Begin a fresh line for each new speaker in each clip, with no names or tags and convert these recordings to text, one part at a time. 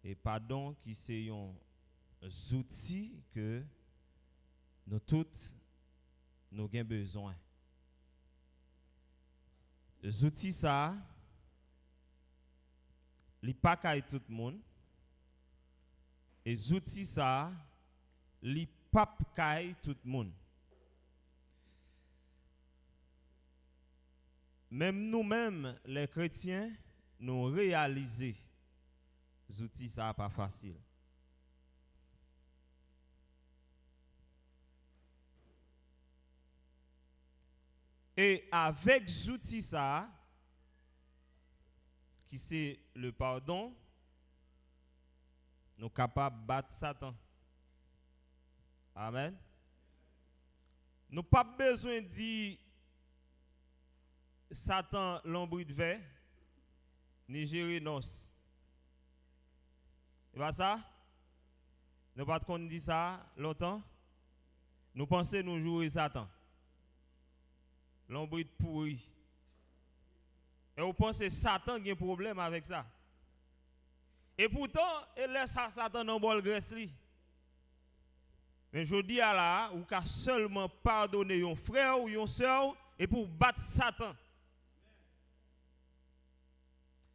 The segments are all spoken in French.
Et pardon qui c'est un outil que nous tous nous avons besoin. Les outils ça, li pas kay tout le monde. Et les outils ça, li pas kay tout le monde. Même nous-mêmes, les chrétiens, nous réalisons les outils ça pas facile. Et avec les outils ça, qui c'est le pardon, nous sommes capables de battre Satan. Amen. Nous n'avons pas besoin de dire Satan l'ombri de verre, ni gérer nos. C'est pas ça? Nous pas qu'on dit ça longtemps. Nous pensons nous jouer Satan. L'ombri de pourri. Et vous pensez que Satan a un problème avec ça. Et pourtant, il laisse Satan dans le bol graisse. Mais je dis à la, ou qu'à seulement pardonner un frère ou une soeur et pour battre Satan.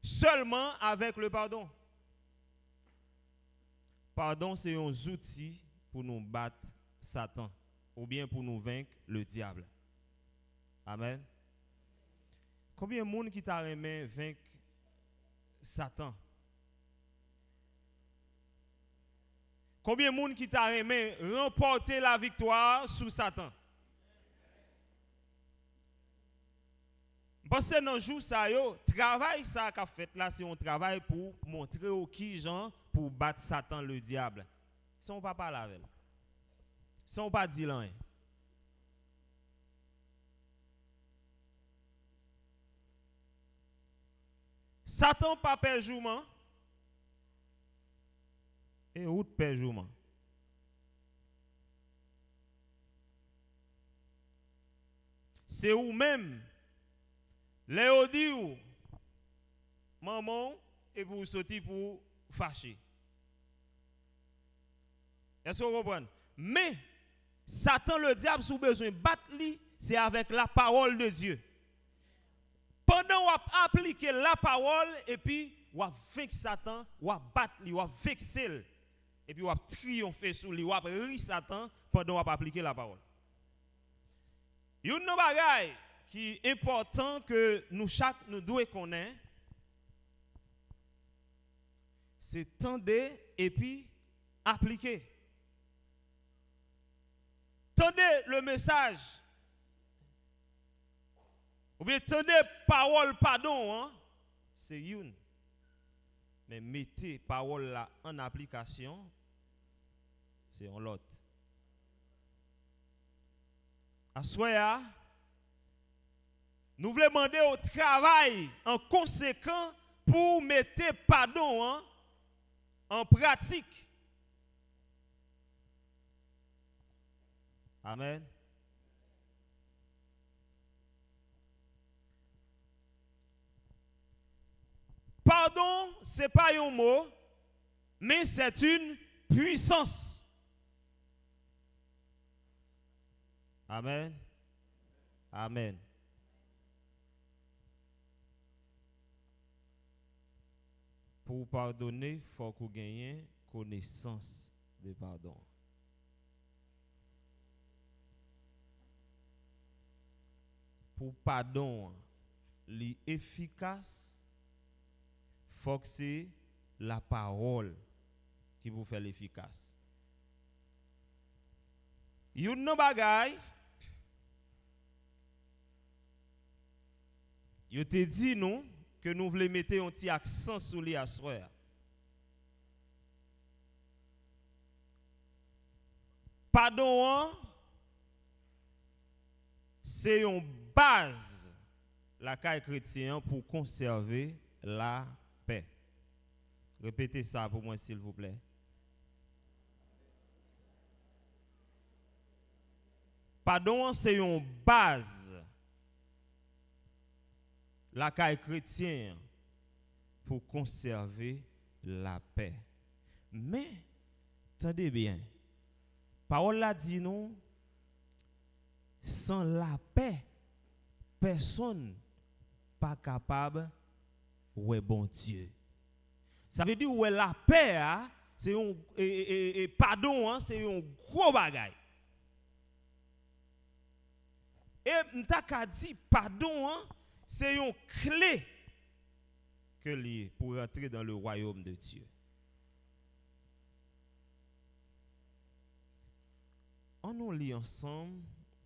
Seulement avec le pardon. Pardon, c'est un outil pour nous battre Satan ou bien pour nous vaincre le diable. Amen. Combien de monde qui t'a aimé vaincre Satan? Combien de monde qui t'a aimé remporter la victoire sur Satan? Parce que dans le jour ça yo, travail ça qu'a fait là, c'est un travail pour montrer aux qui gens pour battre Satan le diable. Si on pas parler avec. Si on pas dire rien. Satan pas perjouement et ou perjouement. C'est ou même les dit ou maman et vous sortir pour fâcher. Est-ce que vous comprenez? Mais Satan le diable sous besoin battre lui, c'est avec la parole de Dieu. Pendant qu'on applique la parole et puis on vaincre Satan, on battre lui, on vexer et puis on triompher sur lui, on rire Satan pendant qu'on applique la parole. Il y a une bagaille qui est important que nous chaque nous devons connaître, c'est tendre et puis appliquer. Tendez le message. Ou bien tendez parole pardon, hein? C'est une. Mais mettez parole là en application, c'est un l'autre. À soya, nous voulons demander au travail en conséquent pour mettre pardon hein, en pratique. Amen. Pardon, ce n'est pas un mot, mais c'est une puissance. Amen. Amen. Pour pardonner, il faut qu'on gagne connaissance de pardon. Pour pardon, l'efficace, il faut que c'est la parole qui vous fait l'efficace. Il y a une bagaille, je te dis nous que nous voulons mettre un petit accent sur les assoirs. Pardon, c'est une base la caille chrétienne pour conserver la paix. Répétez ça pour moi s'il vous plaît. Pardon, c'est une base la caille chrétienne pour conserver la paix. Mais, attendez bien. Parole là dit nous, sans la paix, personne pas capable ouais bon Dieu. Ça veut dire ouais la paix hein, c'est un pardon hein, c'est un gros bagage. Et m'ta ka dit pardon hein, c'est une clé que lié pour entrer dans le royaume de Dieu. On nous lit ensemble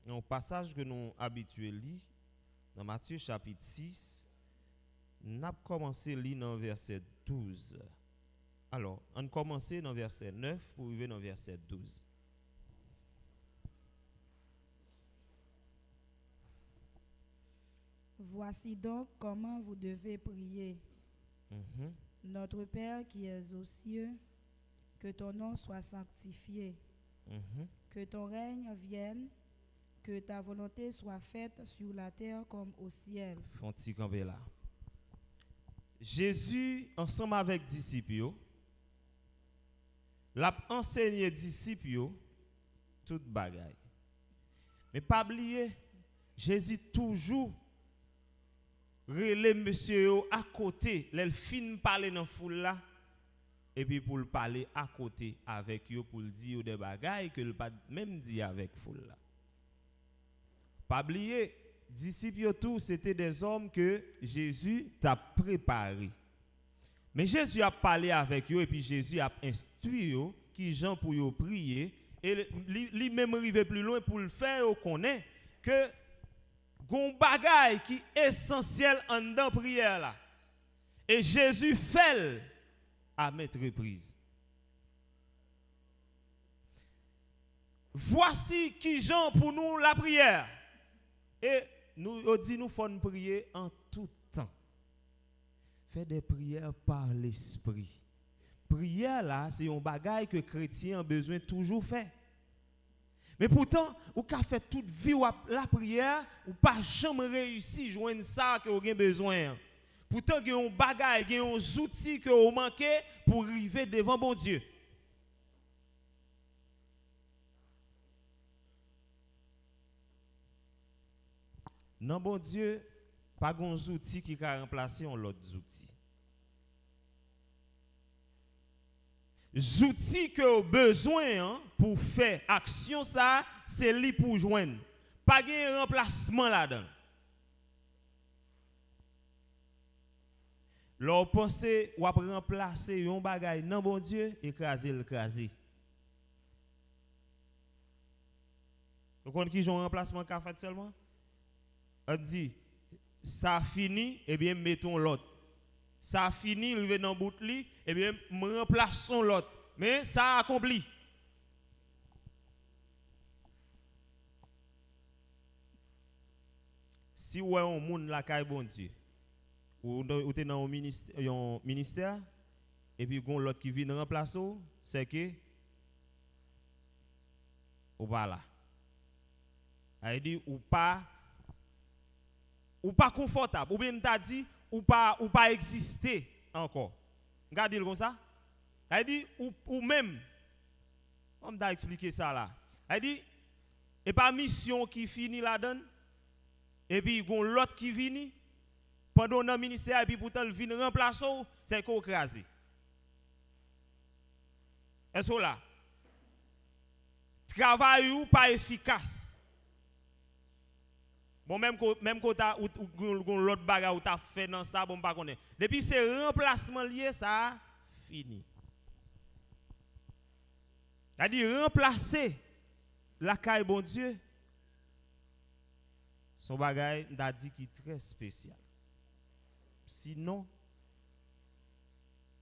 un passage que nous habitués lire dans Matthieu chapitre 6. Nous avons commencé à lire dans verset 12. Alors, on commence dans verset 9 pour arriver dans verset 12.
Voici donc comment vous devez prier. Notre Père qui es aux cieux, que ton nom soit sanctifié, que ton règne vienne, que ta volonté soit faite sur la terre comme au ciel.
Font-ils camper là. Jésus, ensemble avec les disciples, l'a enseigné aux disciples toute bagaille. Mais pas oublier, Jésus toujours relève monsieur à côté, les fin parler dans foule là et puis pour le parler à côté avec eux pour le dire des bagailles que le pas même dit avec foule là. Pas oublier, disciples tous c'était des hommes que Jésus t'a préparé. Mais Jésus a parlé avec eux et puis Jésus a instruit eux qui gens pour eux prier et lui même arrivé plus loin pour le faire connaît que gon bagay qui est essentiel en dans prière là. Et Jésus fait à mettre reprise. Voici qui gens pour nous la prière. Et nous dit nous faut prier en tout temps. Faire des prières par l'esprit. Prière là, c'est un bagay que chrétien a besoin toujours faire. Mais pourtant, ou ka fait toute vie ou la prière, ou pas jamais réussi joindre ça que vous avez besoin. Pourtant, il y a un bagay, il y a un outil que vous manquez pour arriver devant bon Dieu. Non, bon Dieu, pas un outil qui a remplacé l'autre outil. Outils que vous avez besoin pour faire action ça, c'est lui pour joindre. Pas de remplacement là-dedans. Leur pensée ou après remplacer un bagage non bon Dieu, écraser. Vous connaissez qui ont un remplacement qu'a fait seulement? On dit ça fini et bien mettons l'autre. Ça fini, il va dans le bout de lui, et bien, me remplaçons l'autre. Mais ça accompli. Si vous avez un monde là qui est bon Dieu, ou vous êtes dans un ministère, et puis vous avez l'autre qui vient remplacer, c'est que vous pas là. Il dit, ou pas confortable, ou bien t'a dit, ou pas exister encore. Regardez comme ça. Elle dit ou même on m'a expliqué ça là. Elle dit et pas mission qui finit là-dedans et puis gon l'autre qui vient pendant dans ministère et puis pourtant il vient remplacer c'est qu'on crasé. Est-ce que là travail ou pas efficace. Bon, même quand l'autre bagarre ou t'as fait dans ça, bon, pas connaître. Depuis ce remplacement lié, ça fini. C'est-à-dire remplacer la caille bon Dieu, son bagage, m'a dit qui est très spécial. Sinon,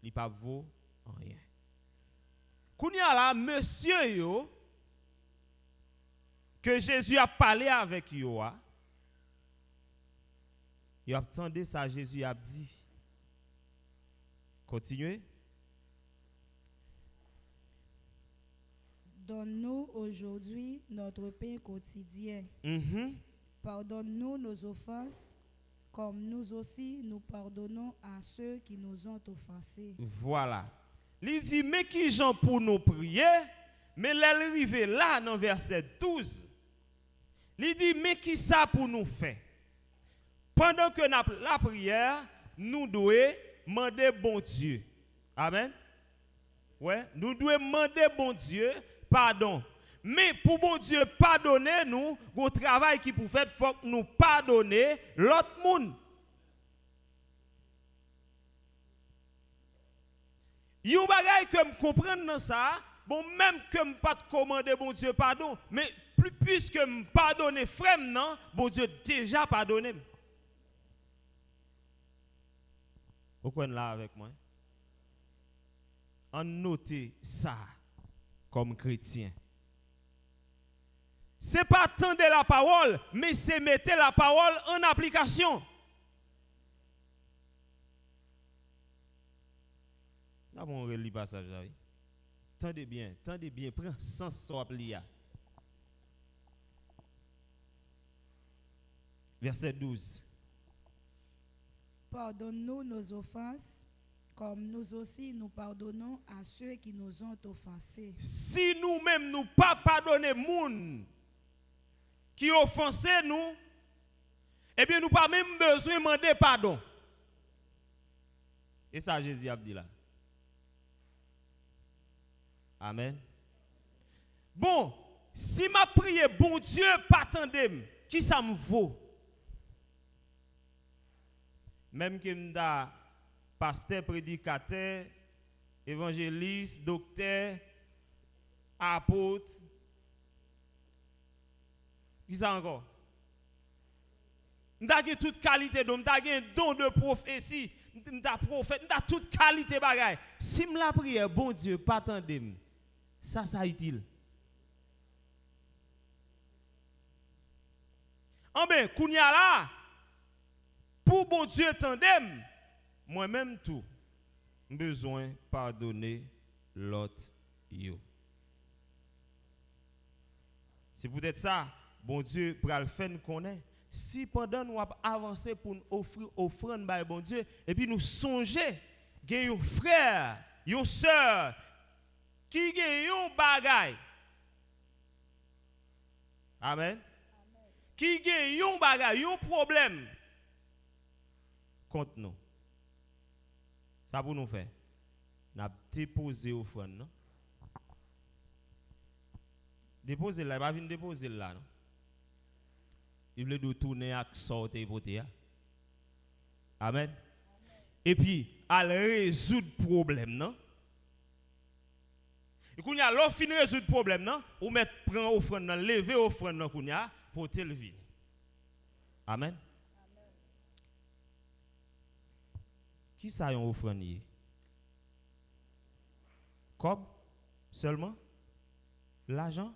il ne vaut rien. Kounya là, monsieur yo, que Jésus a parlé avec yo, il a entendu ça, Jésus a dit. Continuez.
Donne-nous aujourd'hui notre pain quotidien. Pardonne-nous nos offenses, comme nous aussi nous pardonnons à ceux qui nous ont offensés.
Voilà. Il dit, mais qui j'en pour nous prier? Mais l'arrivée là, dans verset 12, il dit, mais qui ça pour nous faire? Pendant que la prière, nous devons demander bon Dieu. Amen. Ouais, nous devons demander bon Dieu pardon. Mais pour bon Dieu pardonner nous, un travail qui pour faire, il faut que nous pardonner l'autre monde. Yon bagay que me comprendre dans ça, bon même que me pas commander bon Dieu pardon, mais puisque me pardonner frère non, bon Dieu déjà pardonné. Vous comprenez là avec moi? On note ça comme chrétien. C'est pas tendre la parole, mais c'est mettre la parole en application. Là, on relit le passage là. Tendez bien, prends sens sur l'application. Verset 12.
Pardonne-nous nos offenses, comme nous aussi nous pardonnons à ceux qui nous ont offensés.
Si nous-mêmes nous pas pardonner moun qui offensé nous, eh bien nous pas même besoin de demander pardon. Et ça Jésus a dit là. Amen. Bon, si ma prière, bon Dieu, pas attendez, qui ça me vaut? Même que m'da pasteur, prédicateur, évangéliste, docteur, apôtre, qui ça encore? M'da gen toute qualité d'homme, m'da gen don de prophétie, m'da prophète, m'da toute qualité bagay. Si m'la prière, bon Dieu, pas attendez, ça utile. En ben, kounya là, pour bon Dieu tandem, moi-même tout, besoin pardonner l'autre yo. C'est peut-être ça, bon Dieu, pour le faire nous connaît. Si pendant nous avancer pour nous offrir offrande par bon Dieu, et puis nous songer, qu'il y a un frère, une soeur, qui gagne un bagay. Amen. Qui gagne un bagay, un problème contre nous. Ça pour nous faire. N'a déposé offrande non. Déposer là, pas venir déposer là non. Il veut de tourner à sortir poter. Amen. Et puis à résoudre problème non. Et quand y a l'offre fin résoudre problème non, ou mettre prend offrande non, lever offrande non kounya pour te lever. Amen. Qui ça yon offrande? Comme seulement l'argent?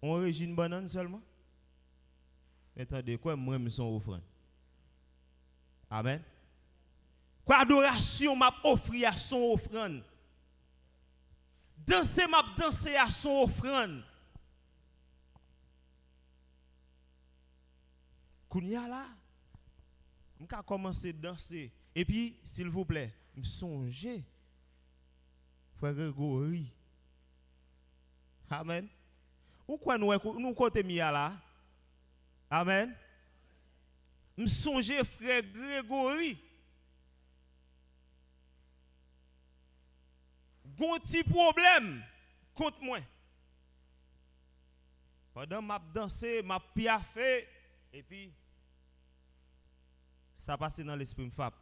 On régime banane seulement? Attendez, quoi moi me son offrande? Amen. Quoi adoration m'a offrir à son offrande? Danser m'a danser à son offrande. Kounya là, m'ka commencer commencer à danser. Et puis, s'il vous plaît, me songez, frère Grégory. Amen. Ou quoi nous côté mia là? Amen. Me songez, frère Grégory. Gon petit problème contre moi. Pendant m'a dansé, m'a piaffé, et puis ça passe dans l'esprit me frappe.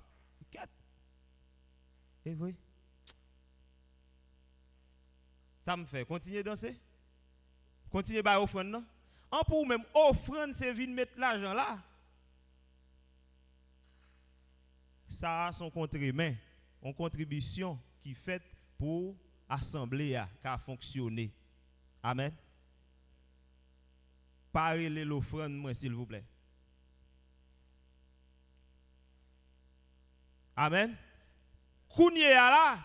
Et oui. Ça me fait continuer à danser. Continuer à offrande non. En pour même offrande c'est venir mettre l'argent là. Ça a son contre-main, une contribution qui fait pour assemblée qui a fonctionné. Amen. Parlez l'offrande moi s'il vous plaît. Amen. Kounye là,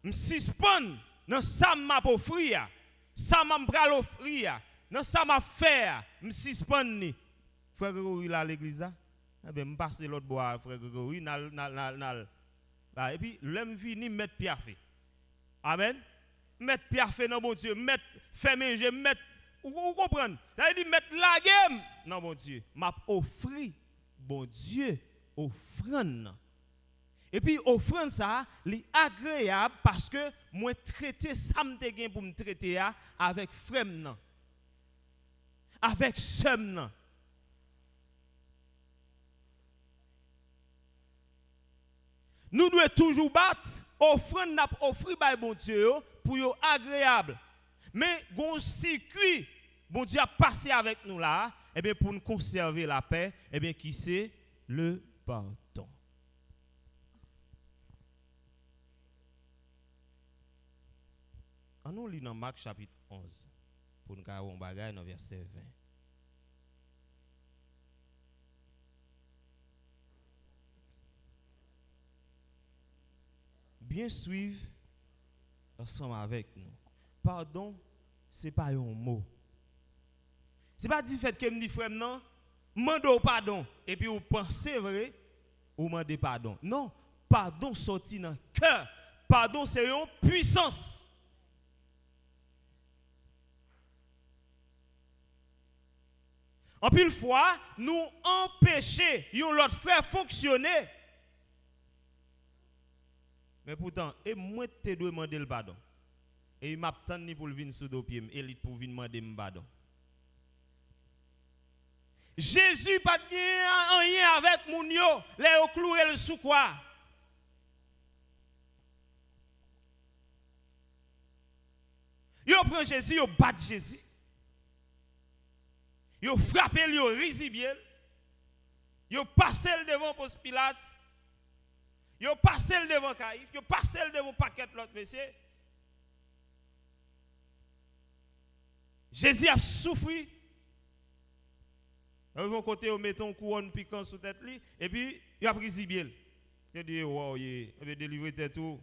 me suspend dans ça m'a offrir, ça m'a pral offrir, dans ça m'a faire, me suspend ni. Frère Grégory là à l'église là, eh ben me passer l'autre bois frère Grégory nal. Et puis l'aime vini mettre piafé. Amen. Mettre pierre fait dans bon Dieu, mettre faire manger, mettre vous comprenez? Ça veut dire mettre la game non bon Dieu. M'a offri bon Dieu offrande. Et puis offrande ça, li agréable parce que moi traiter ça me te gain pour me traiter avec frère nan. Avec sœur nan. Nous devons toujours battre offrande n'a offrir par bon Dieu pour yo agréable. Mais gon circuit bon Dieu a passé avec nous là, et bien pour nous conserver la paix, et bien qui c'est le pardon. On nous lit dans Marc chapitre 11 pour nous avoir un bagage dans verset 20. Bien suivre ensemble avec nous. Pardon, ce n'est pas un mot. Ce n'est pas du fait que me dit frère non, mande pardon et puis vous pensez vrai ou demandez pardon. Non, pardon sorti dans le cœur. Pardon c'est une puissance. En pile fois, nous empêcher l'autre frère fonctionner. Mais pourtant, et moi te dois demander le pardon. Et il m'attend ni pour venir sous dos pied et il pour venir demander le pardon. Jésus pas rien avec moun yo, les au cloué le sous quoi. Yo prend Jésus, yo bat Jésus. Yo frappé, yo risibie. Yo passé le devant Ponce Pilate. Yo passé le devant Caïphe, yo passé le devant paquet l'autre monsieur. Jésus a souffert. De mon côté, on met un couronne piquant sous tête li et puis il a pris Zibiel. Il a dit wow, il a délivré tête tout.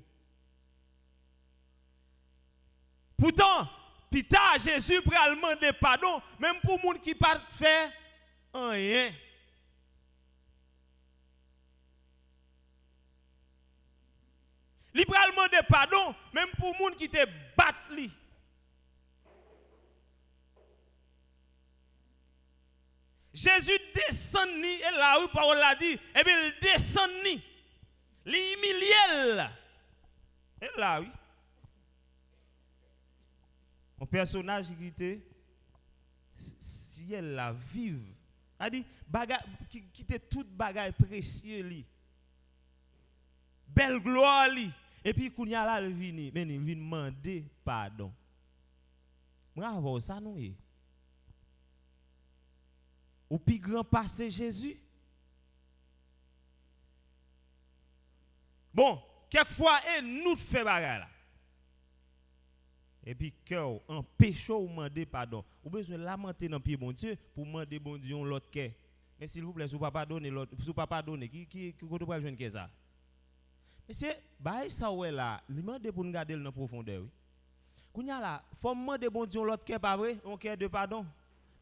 Pourtant, pita Jésus pral demander pardon même pour moun qui pas fait rien. Li pral demander pardon même pour moun qui te bat li. Jésus descend ni, et là où parole l'a dit, et bien il descend ni, l'humiliel. Et là oui. Un personnage qui était ciel la vive. A dit qui était toute bagaille précieux li. Belle gloire li. Et puis kounya là il vient demander pardon. Moi avant ça nous est. Ou plus grand passé Jésus. Bon, quelquefois, nous faisons bagarre là. Et puis, cœur, empêche ou demander pardon. Ou besoin de lamenter dans le pied bon Dieu pour demander bon Dieu l'autre cœur. Mais s'il vous plaît, si vous ne pardonnez l'autre, si vous ne pardonnez, qui peut pas jouer ça? Monsieur, bah ça ouais là, il demande pour nous garder dans la profondeur. Kounya là, faut demander bon Dieu l'autre cœur pas vrai, un cœur de pardon.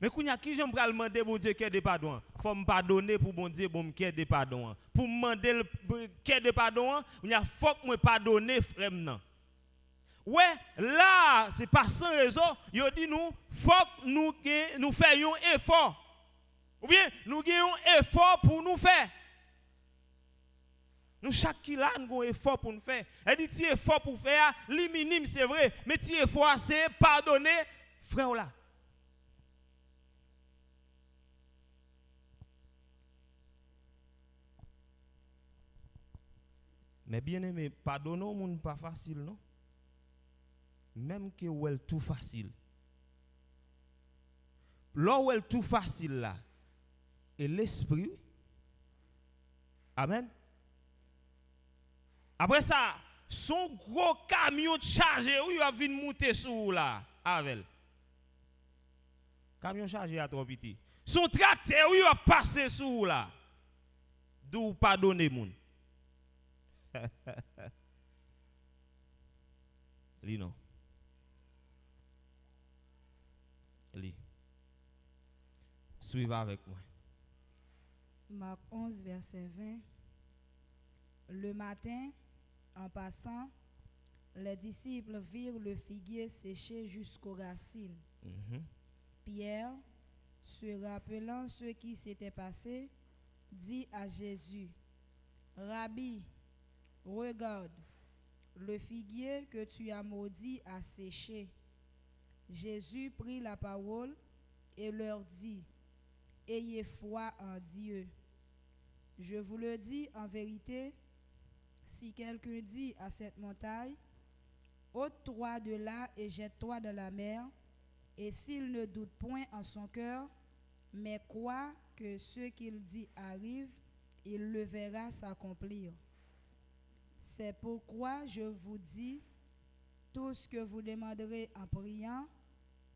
Mais kounya qui j'aime pral demander bon Dieu cœur de pardon. Faut me pardonner pour bon Dieu bon cœur de pardon. Pour me demander le cœur de pardon, kounya faut que me pardonner frère nan. Ouais, là, c'est pas sans raison, yo dit nous faut que nous fassions un effort. Ou bien nous gagnons un effort pour nous faire. Nous chaque qui là nous avons un effort pour nous faire. Elle dit ti effort pour faire, li minime c'est vrai, mais ti effort c'est pardonner frère là. Mais bien aimé, pardonner au monde pas facile non. Même que ou elle tout facile. Là où elle tout facile là, et l'esprit. Amen. Après ça, son gros camion chargé, où il va venir monter sur là, avec. Camion chargé à trop petit. Son tracteur, où il va passer sur là. D'où pardonner moun. Li non. Li. Suivez avec moi.
Marc 11, verset 20. Le matin, en passant, Les disciples virent le figuier séché jusqu'aux racines. Pierre, se rappelant ce qui s'était passé, dit à Jésus, Rabbi, regarde, le figuier que tu as maudit a séché. Jésus prit la parole et leur dit, ayez foi en Dieu. Je vous le dis en vérité, si quelqu'un dit à cette montagne, ôte-toi de là et jette-toi dans la mer, et s'il ne doute point en son cœur, mais croit que ce qu'il dit arrive, il le verra s'accomplir. C'est pourquoi je vous dis, tout ce que vous demanderez en priant,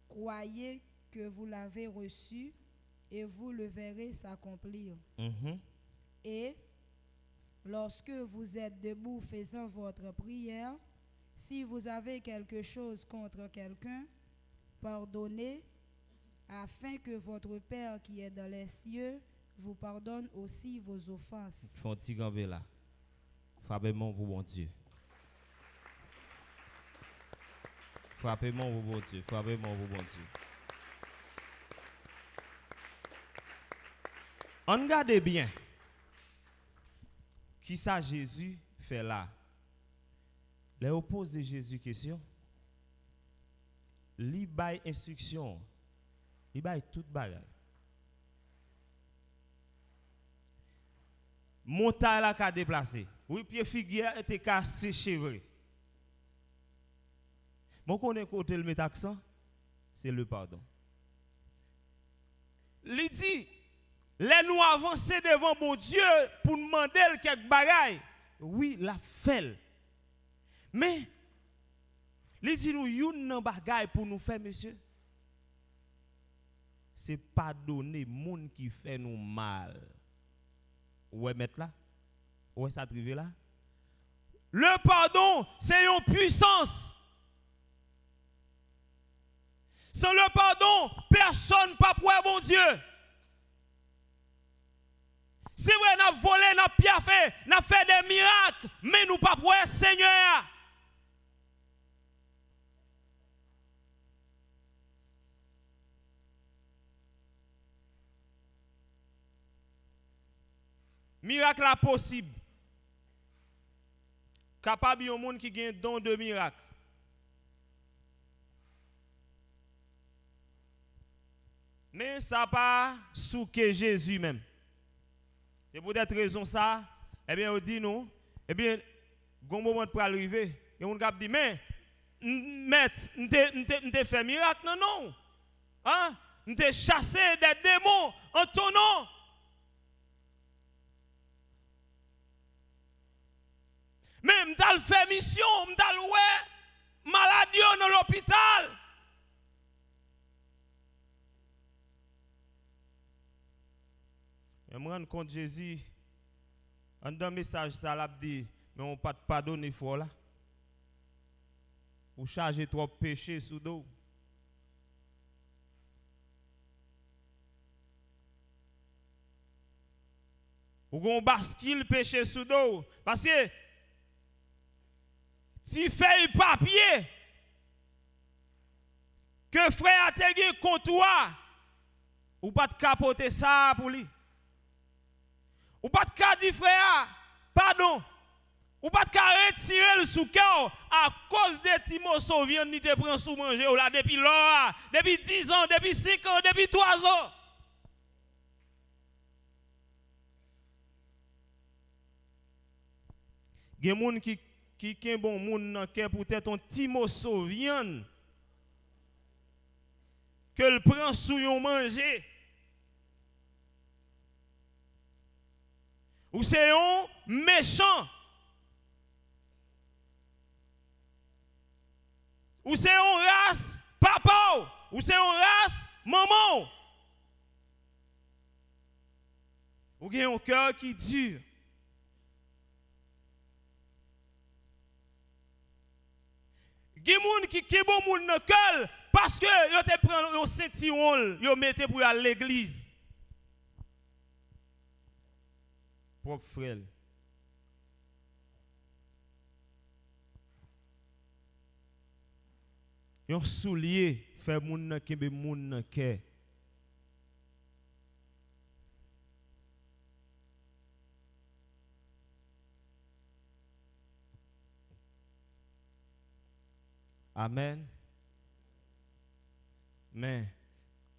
croyez que vous l'avez reçu et vous le verrez s'accomplir. Et lorsque vous êtes debout faisant votre prière, si vous avez quelque chose contre quelqu'un, pardonnez, afin que votre Père qui est dans les cieux vous pardonne aussi vos offenses.
Font petit gambé là. Frappez-moi pour bon Dieu. Frappez-moi pour bon Dieu. Frappez-moi pour bon Dieu. On regarde bien. Qui ça Jésus fait là? Les opposés Jésus question. Li bay instruction. Li bay toute bagay. Montagne la ka déplacé. Oui, pied figuier était ka séché vrai. Mon connaît côté le met accent, c'est le pardon. Li dit, les nous avancer devant bon Dieu pour demander quelque bagay. Oui, la fait. Mais li dit nous youn nan bagay pour nous faire monsieur. C'est pardonner moun qui fait nous mal. Ouais, mettre là. Ouais, ça trivé là. Le pardon, c'est une puissance. Sans le pardon, personne ne peut pouvoir bon Dieu. Si vous avez volé, n'a piaffé, n'a fait des miracles, mais nous pas pouvoir Seigneur. Miracle là possible. Capable yon monde qui gagne don de miracle. Mais ça pas sous que Jésus même. Et pour cette raison ça, eh bien on dit nous, eh bien gon moment pour arriver, et on cap dit mais maître, n'te fait miracle non non. Hein? N'te chassé des démons en ton nom. Mais m'dal fait mission, m'dal ouais maladie dans l'hôpital. Je me rends compte Jésus en dans message ça l'a dit mais on pas pardonner fort là. Ou charger trop péché sous dos. Ou gon bascule péché sous dos parce que si fait papier que frère a te contre toi, ou pas de capoter ça pour lui. Ou pas de dire frère, pardon. Ou pas de retirer le sous cœur à cause de Timothée vient ni te prend sous manger ou là depuis là, depuis 10 ans, depuis 5 ans, depuis 3 ans. Il y a des gens qui est bon moun nan cœur pour être un Timothée vient que le prend sous yon manger. Ou c'est un méchant. Ou c'est un race papa. Ou c'est un race maman. Ou gen un cœur qui dure. Gen moun qui bon moun nan cœur parce que yo te prend un ceinturon, yo mette pour aller à l'église. Propre frère. Yon soulier fait moun nan kembe moun nan kè. Amen. Mais,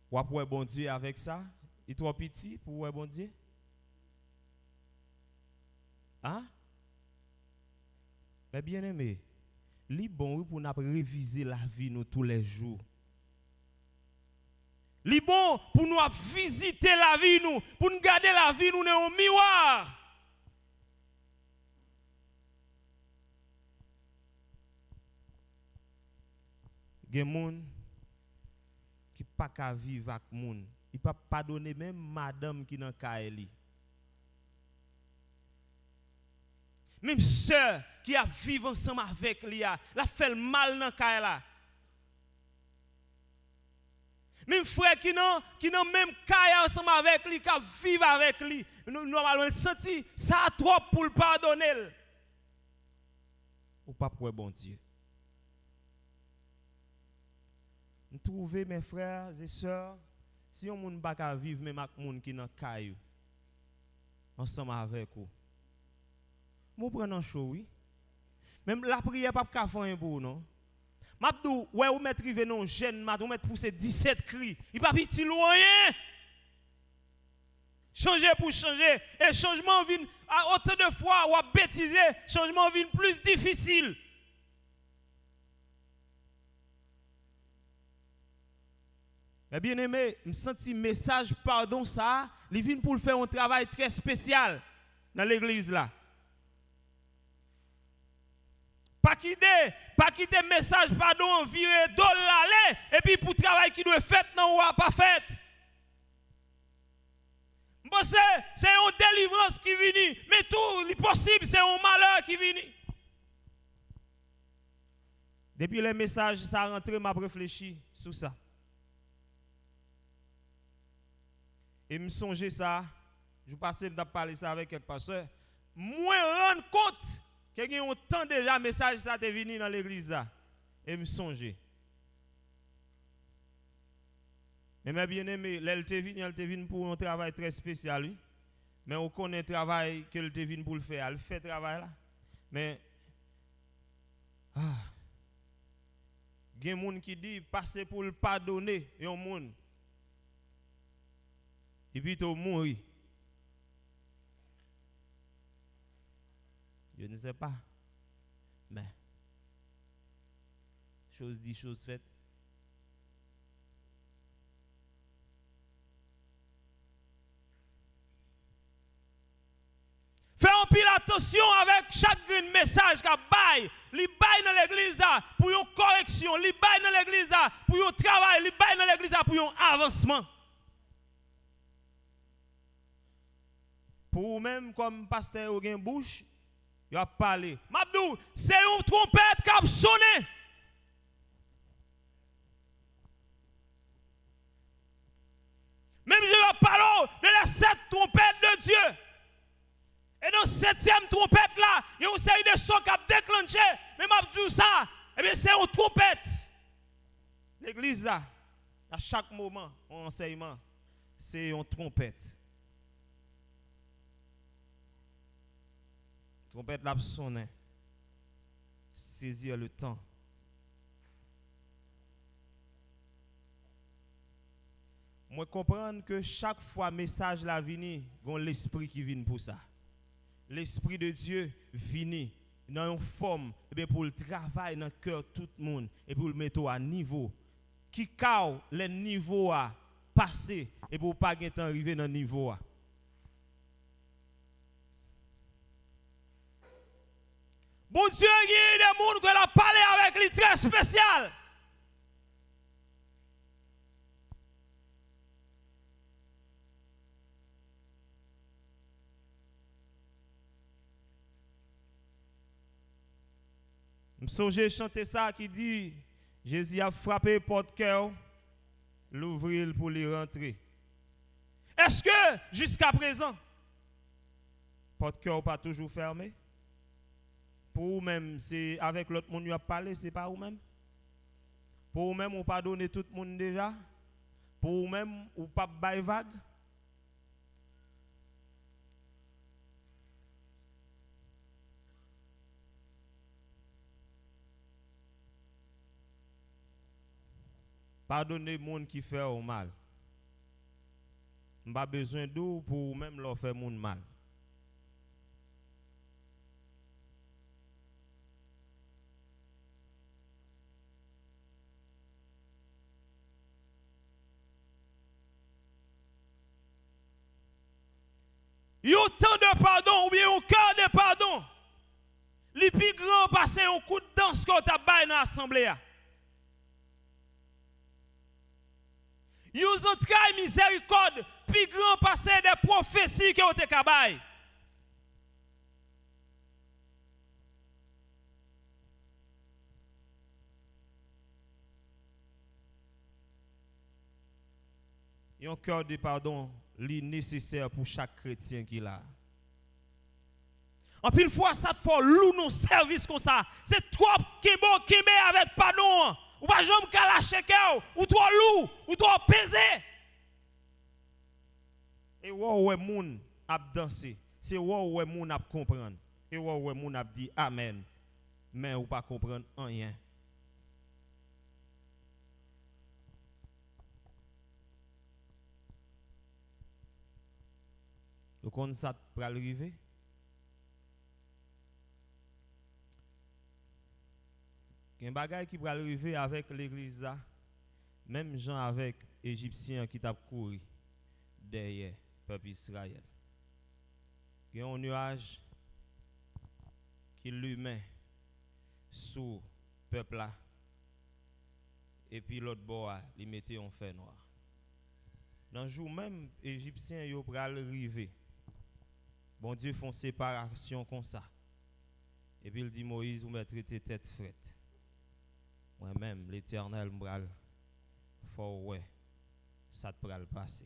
ou après bon Dieu avec ça, il est trop petit pour ouais bon Dieu? Hein? Mais bien aimé, li bon pour nous réviser la vie nous tous les jours. Li bon pour nous visiter la vie nous, pour nous garder la vie nous dans un miroir. Gen moun qui pas ka vivre avec moun, il pas pardonner même madame qui dans kae li. Même sœur qui a vivre ensemble avec lui, la fait le mal dans kae la. Même frère qui n'ont même kae ensemble avec lui, qui vivre avec lui, normalement senti ça trop pour le pardonner. Ou pas pour bon Dieu. Trouver mes frères et sœurs, si on ne peut pas vivre même avec moun qui dans caillou ensemble avec vous. Mon prenons chaud oui. Même la prière pas ka faire pour non. M'abdou ouais ou mettre rive non jeune mat ou mettre pousser 17 cris. Il pas petit loin. Changer pour changer et changement vient à autant de fois ou à bêtiser, changement vient plus difficile. Mais bien aimé, je sens message pardon ça, il vient pour faire un travail très spécial dans l'église là. Pas quitter message pardon virer l'aller et puis pour travail qui doit fait non ou pas fait. Bon c'est une délivrance qui vient, mais tout est possible, c'est un malheur qui vient. Depuis les messages ça rentré m'a réfléchi sur ça. Et me songer ça, je passais de parler ça avec quelques pasteurs, moi rendre compte que y a un temps déjà message ça est venu dans l'église là et me songer. Mais mes bien-aimés, elle te venu pour un travail très spécial lui. Mais on connaît le travail que elle te venu pour le faire, elle fait travail là. Mais il y a des gens qui disent passer pour le pardonner, il y a un monde et puis tu mourir. Je ne sais pas. Mais, chose dit, chose faite. Fais un pile attention avec chaque message qu'a bail. Li bail dans l'église là pour une correction. Li bail dans l'église là pour un travail. Li bail dans l'église là pour un avancement. Pour même comme pasteur ou gen bouche, il a parlé. Mabdou, c'est une trompette qui a sonné. Même je vais parler de la 7 trompettes de Dieu. Et dans cette 7e trompette là, il y a une série de sons qui a déclenché. Mais Mabdou ça, eh bien c'est une trompette. L'église là, à chaque moment, en enseignement, c'est une trompette. Trompette la sonne. Saisir le temps. Moi comprendre que chaque fois message la vini, gon l'esprit qui vient pour ça. L'esprit de Dieu vini dans une forme et pour le travail dans le cœur tout le monde et pour le mettre à niveau. Qui cao les niveaux à passer et pour pas gen temps arriver dans le niveau à. Bon Dieu, il y a des gens qui ont parlé avec lui très spécial. Je me souviens chanter ça qui dit Jésus a frappé porte-cœur, l'ouvrir pour lui rentrer. Est-ce que jusqu'à présent, porte-cœur pas toujours fermé? Pour vous-même, c'est avec l'autre monde qui a parlé, c'est pas vous-même. Pour vous-même, ou pardonner tout le monde déjà? Pour vous-même, ou pas bail vague? Pardonnez les gens qui font mal. Je n'ai pas besoin d'eux pour vous-même leur faire mal. Il y a autant de pardon ou bien un cœur de pardon. Les plus grands passer un coup de danse qu'on t'a baillé dans l'assemblée. Il y a un travail miséricorde, plus grand passer des prophéties qui ont été cabaye. Il y a un cœur de pardon nécessaire pour chaque chrétien qui l'a. En pile fois, ça te fait loup nos services comme ça. C'est trop qui est bon, qui est avec pardon. Ou pas jamais qu'à lâcher ou trop loup, ou trop pesé. Et ouais moun a danser. C'est ouais moun a comprendre. Et ouais moun a dit amen. Mais ou pas comprendre rien. Vous connaissez ça pour arriver? Il y a un bagage qui peut arriver avec l'église là. Même gens avec Égyptiens qui t'a couru derrière le peuple Israël. Il y a un nuage qui lui met sous le peuple là. Et puis l'autre bord, il mettait en fer noir. Dans le jour même, les Égyptiens ils ont arriver. Bon Dieu font séparation comme ça. Et puis il dit Moïse, vous mettez tes têtes frettes. Moi-même, l'Éternel m'bral, faut ouais, ça te pral passer.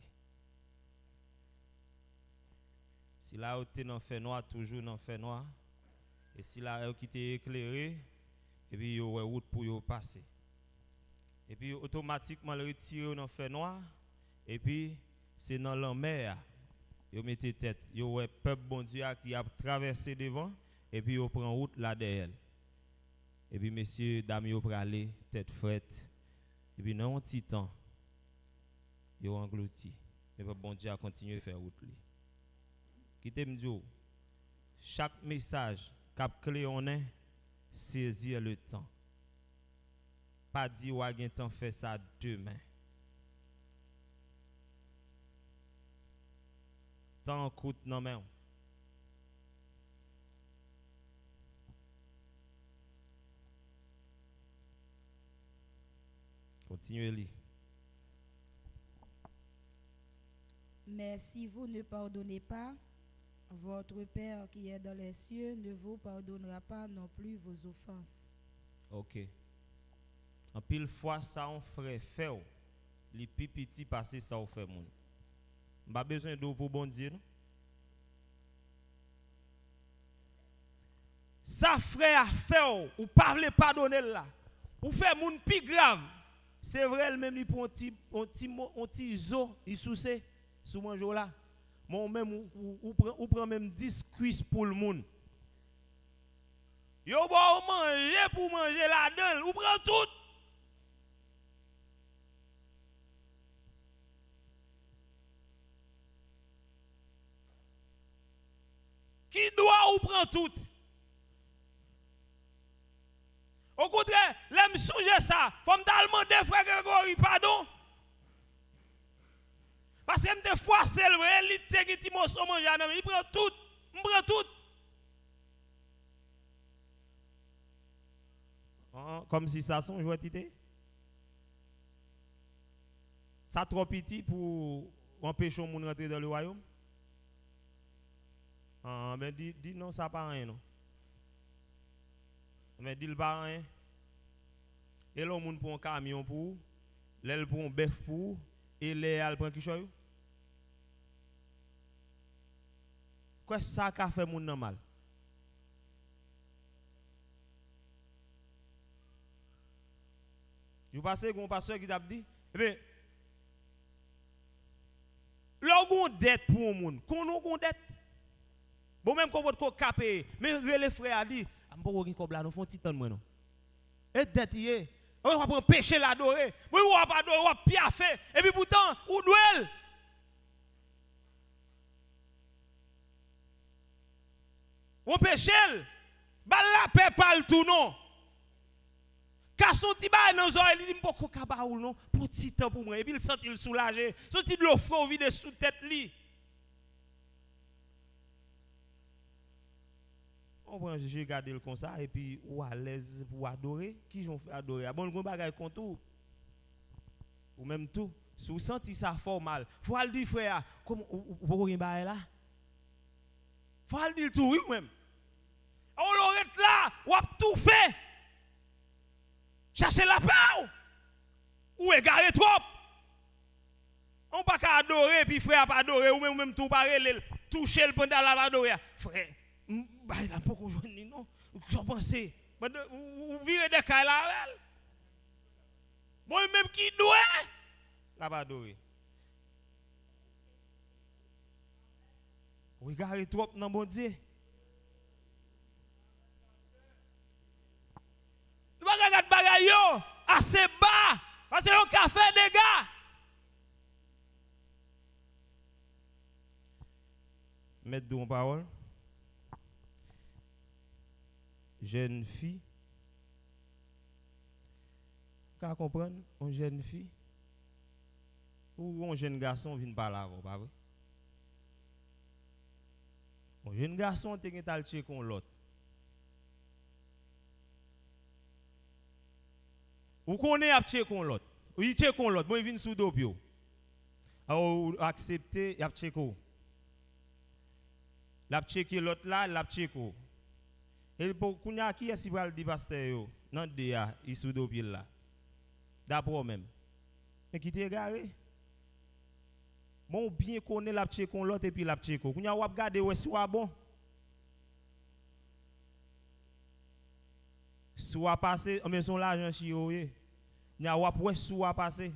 Si là où tu es dans le fait noir, toujours dans le fait noir, et si là où tu es éclairé, et puis il y a une route pour y passer. Et puis automatiquement, le retire dans le fait noir, et puis c'est dans la mer, vous mettez tête, il y a un peuple bon Dieu qui a traversé devant, et puis il prend route là derrière. Et puis, messieurs, dames, ils ont aller tête frette. Et puis, dans un petit temps, ils ont englouti. Et puis, bon Dieu a continué à faire route. Quittez-moi dire, chaque message, cap clé on est, saisir le temps. Pas dire, ou a un temps faire ça demain. Temps coûte non mais. Continuez-le.
Mais si vous ne pardonnez pas, votre Père qui est dans les cieux ne vous pardonnera pas non plus vos offenses.
Ok. En pile fois, ça on frère fait, les plus petits passer ça on fait moun. Pas besoin d'eau pour bon Dieu, non? Ça frère fait ou pas le pardonner là. Ou fait moun plus grave. C'est vrai, même il prend un petit zo, il souce, sous mon jour là. Moi même, ou prend même 10 cuisses pour le monde. Yo bon manger pour manger là-dedans, ou prend tout. Qui doit ou prend tout? Au contraire, l'aime souger ça. Faut me demander frère Grégory pardon. Parce que me fois c'est vrai, il te qui ti mosso manger il prend tout, il prend tout. Comme si ça son jouet tité. Ça trop petit pour empêcher moun rentrer dans le royaume. Mais dis non ça pas rien non. Mais dis le pas rien. Et là, on moun pour un camion pour, l'aile pour un bœuf pour, et l'aile prend qui choy. Quoi ça qu'a fait moun nan mal? Je passe un pasteur qui t'a dit, eh bien, l'on dette pour un monde, qu'on a dette. Bon, même qu'on va capé, mais les frères a dit, je ne sais pas si nous font petit temps, non. Et dette, on va prendre péché l'adorer. Oui, on va pas adorer, on va piaffer. Et puis pourtant, où doit on péché, bah la paix parle tout non. Car son petit bail dans oreilles, il dit beaucoup kabaou non pour petit temps pour moi et puis il sent il soulagé. Son petit de l'eau froid vide sous tête li. On prend j'ai regardé le comme ça et puis ou à l'aise pour adorer, qui j'ont fait adorer. Bon le bagage contour. Ou même tout, si vous sentez ça fort mal, faut le dire frère, comment vous rien bail là? Faut le dire tout oui même. On l'aurait là, ou a tout fait. Chercher la paix ou égarer trop. On pas qu'à adorer puis frère pas adorer ou même tout parler toucher le pendant la adorer. Frère, bah il a pas qu'on joindre non. J'en pensais. Vous virez des cailles là. Moi même qui doit la pas adorer. Ou égarer trop dans bon Dieu. Nous ne pouvons pas regarder assez bas parce que nous avons fait des gars. Mettre de parole. Jeune fille. Vous comprenez? Une jeune fille. Ou un jeune garçon vient par là, pas vrai? Un jeune garçon qui est allé chez l'autre. Ou qu'on est à checker l'autre. Ou il check l'autre. Bon, il vient sous dopio. Ou accepter, il a checké. L'a checké l'autre là, l'a checké. Et pour qu'on a qui est si va le pasteur yo, non dia, il sous dopio là. D'abord même. Mais qui t'est égaré? Bon bien connaît l'a checké l'autre et puis l'a checké. Qu'on a regarder ouais soit bon. Soit passé, mais son l'argent chez yo. N'y a wap ouais soit passé.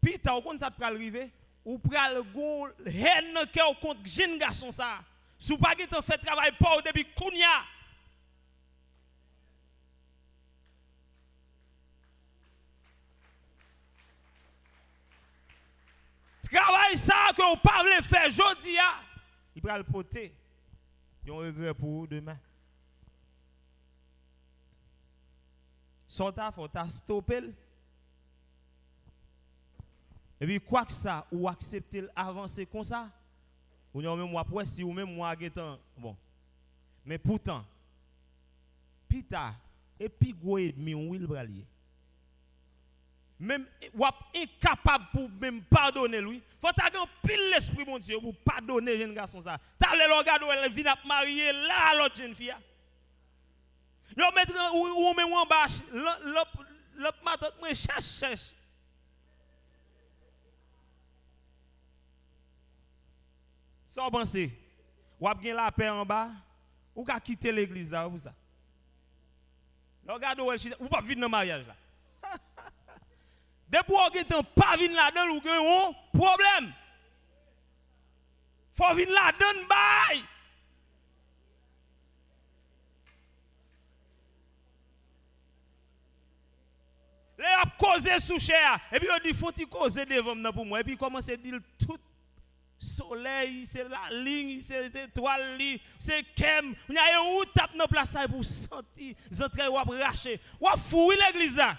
Puis t'as on ça pral arriver ou pral gon haine cœur contre jeune garçon ça. Sou pas qui t'en fait travail pas depuis kounya. Travail ça que on pas veut faire jodi a, il pral porter. Yon regret pour demain. Sota faut ta stopper. Et puis quoi que ça ou accepter avancer comme ça. Ou non même moi après si ou même moi getan bon. Mais pourtant pita et puis gros ennemi on will bralier. Même ou incapable pour même pardonner lui. Faut ta grand pile l'esprit mon Dieu pour pardonner jeune garçon ça. Ta le regarde elle vient marier là l'autre jeune fille. Yo mettre ou même en bas le matin moi cherche. Sans penser. Ou a bien la paix en bas ou ka quitter l'église là pour ça. Regarde ou pas venir dans mariage là. Depuis que vous pas venir là-dedans ou que un problème. Faut venir là-dedans bye. Les a causé sous cher et puis on dit faut il causer devant pour moi et puis commence à dire tout soleil c'est la ligne c'est étoile c'est kem on y a où tape dans place ça pour sentir entrer ou racher ou fouiller l'église là.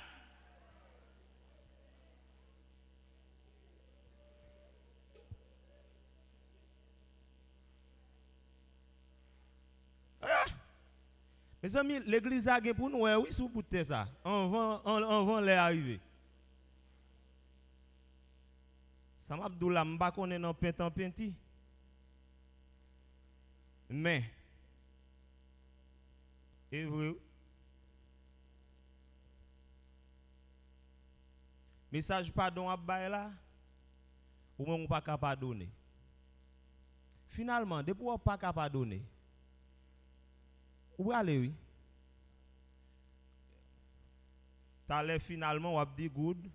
Mes amis, l'église a gagné pour nous, oui, sous bout de ça. On va les arriver. Sam Abdoullah, je ne sais pas si on est dans penti. Mais, et vrai, message pardon à bailler là, ou même pas capable pardonner. Finalement, depuis qu'on pas capable pardonner, où aller oui? t'allais finalement, on a dit good,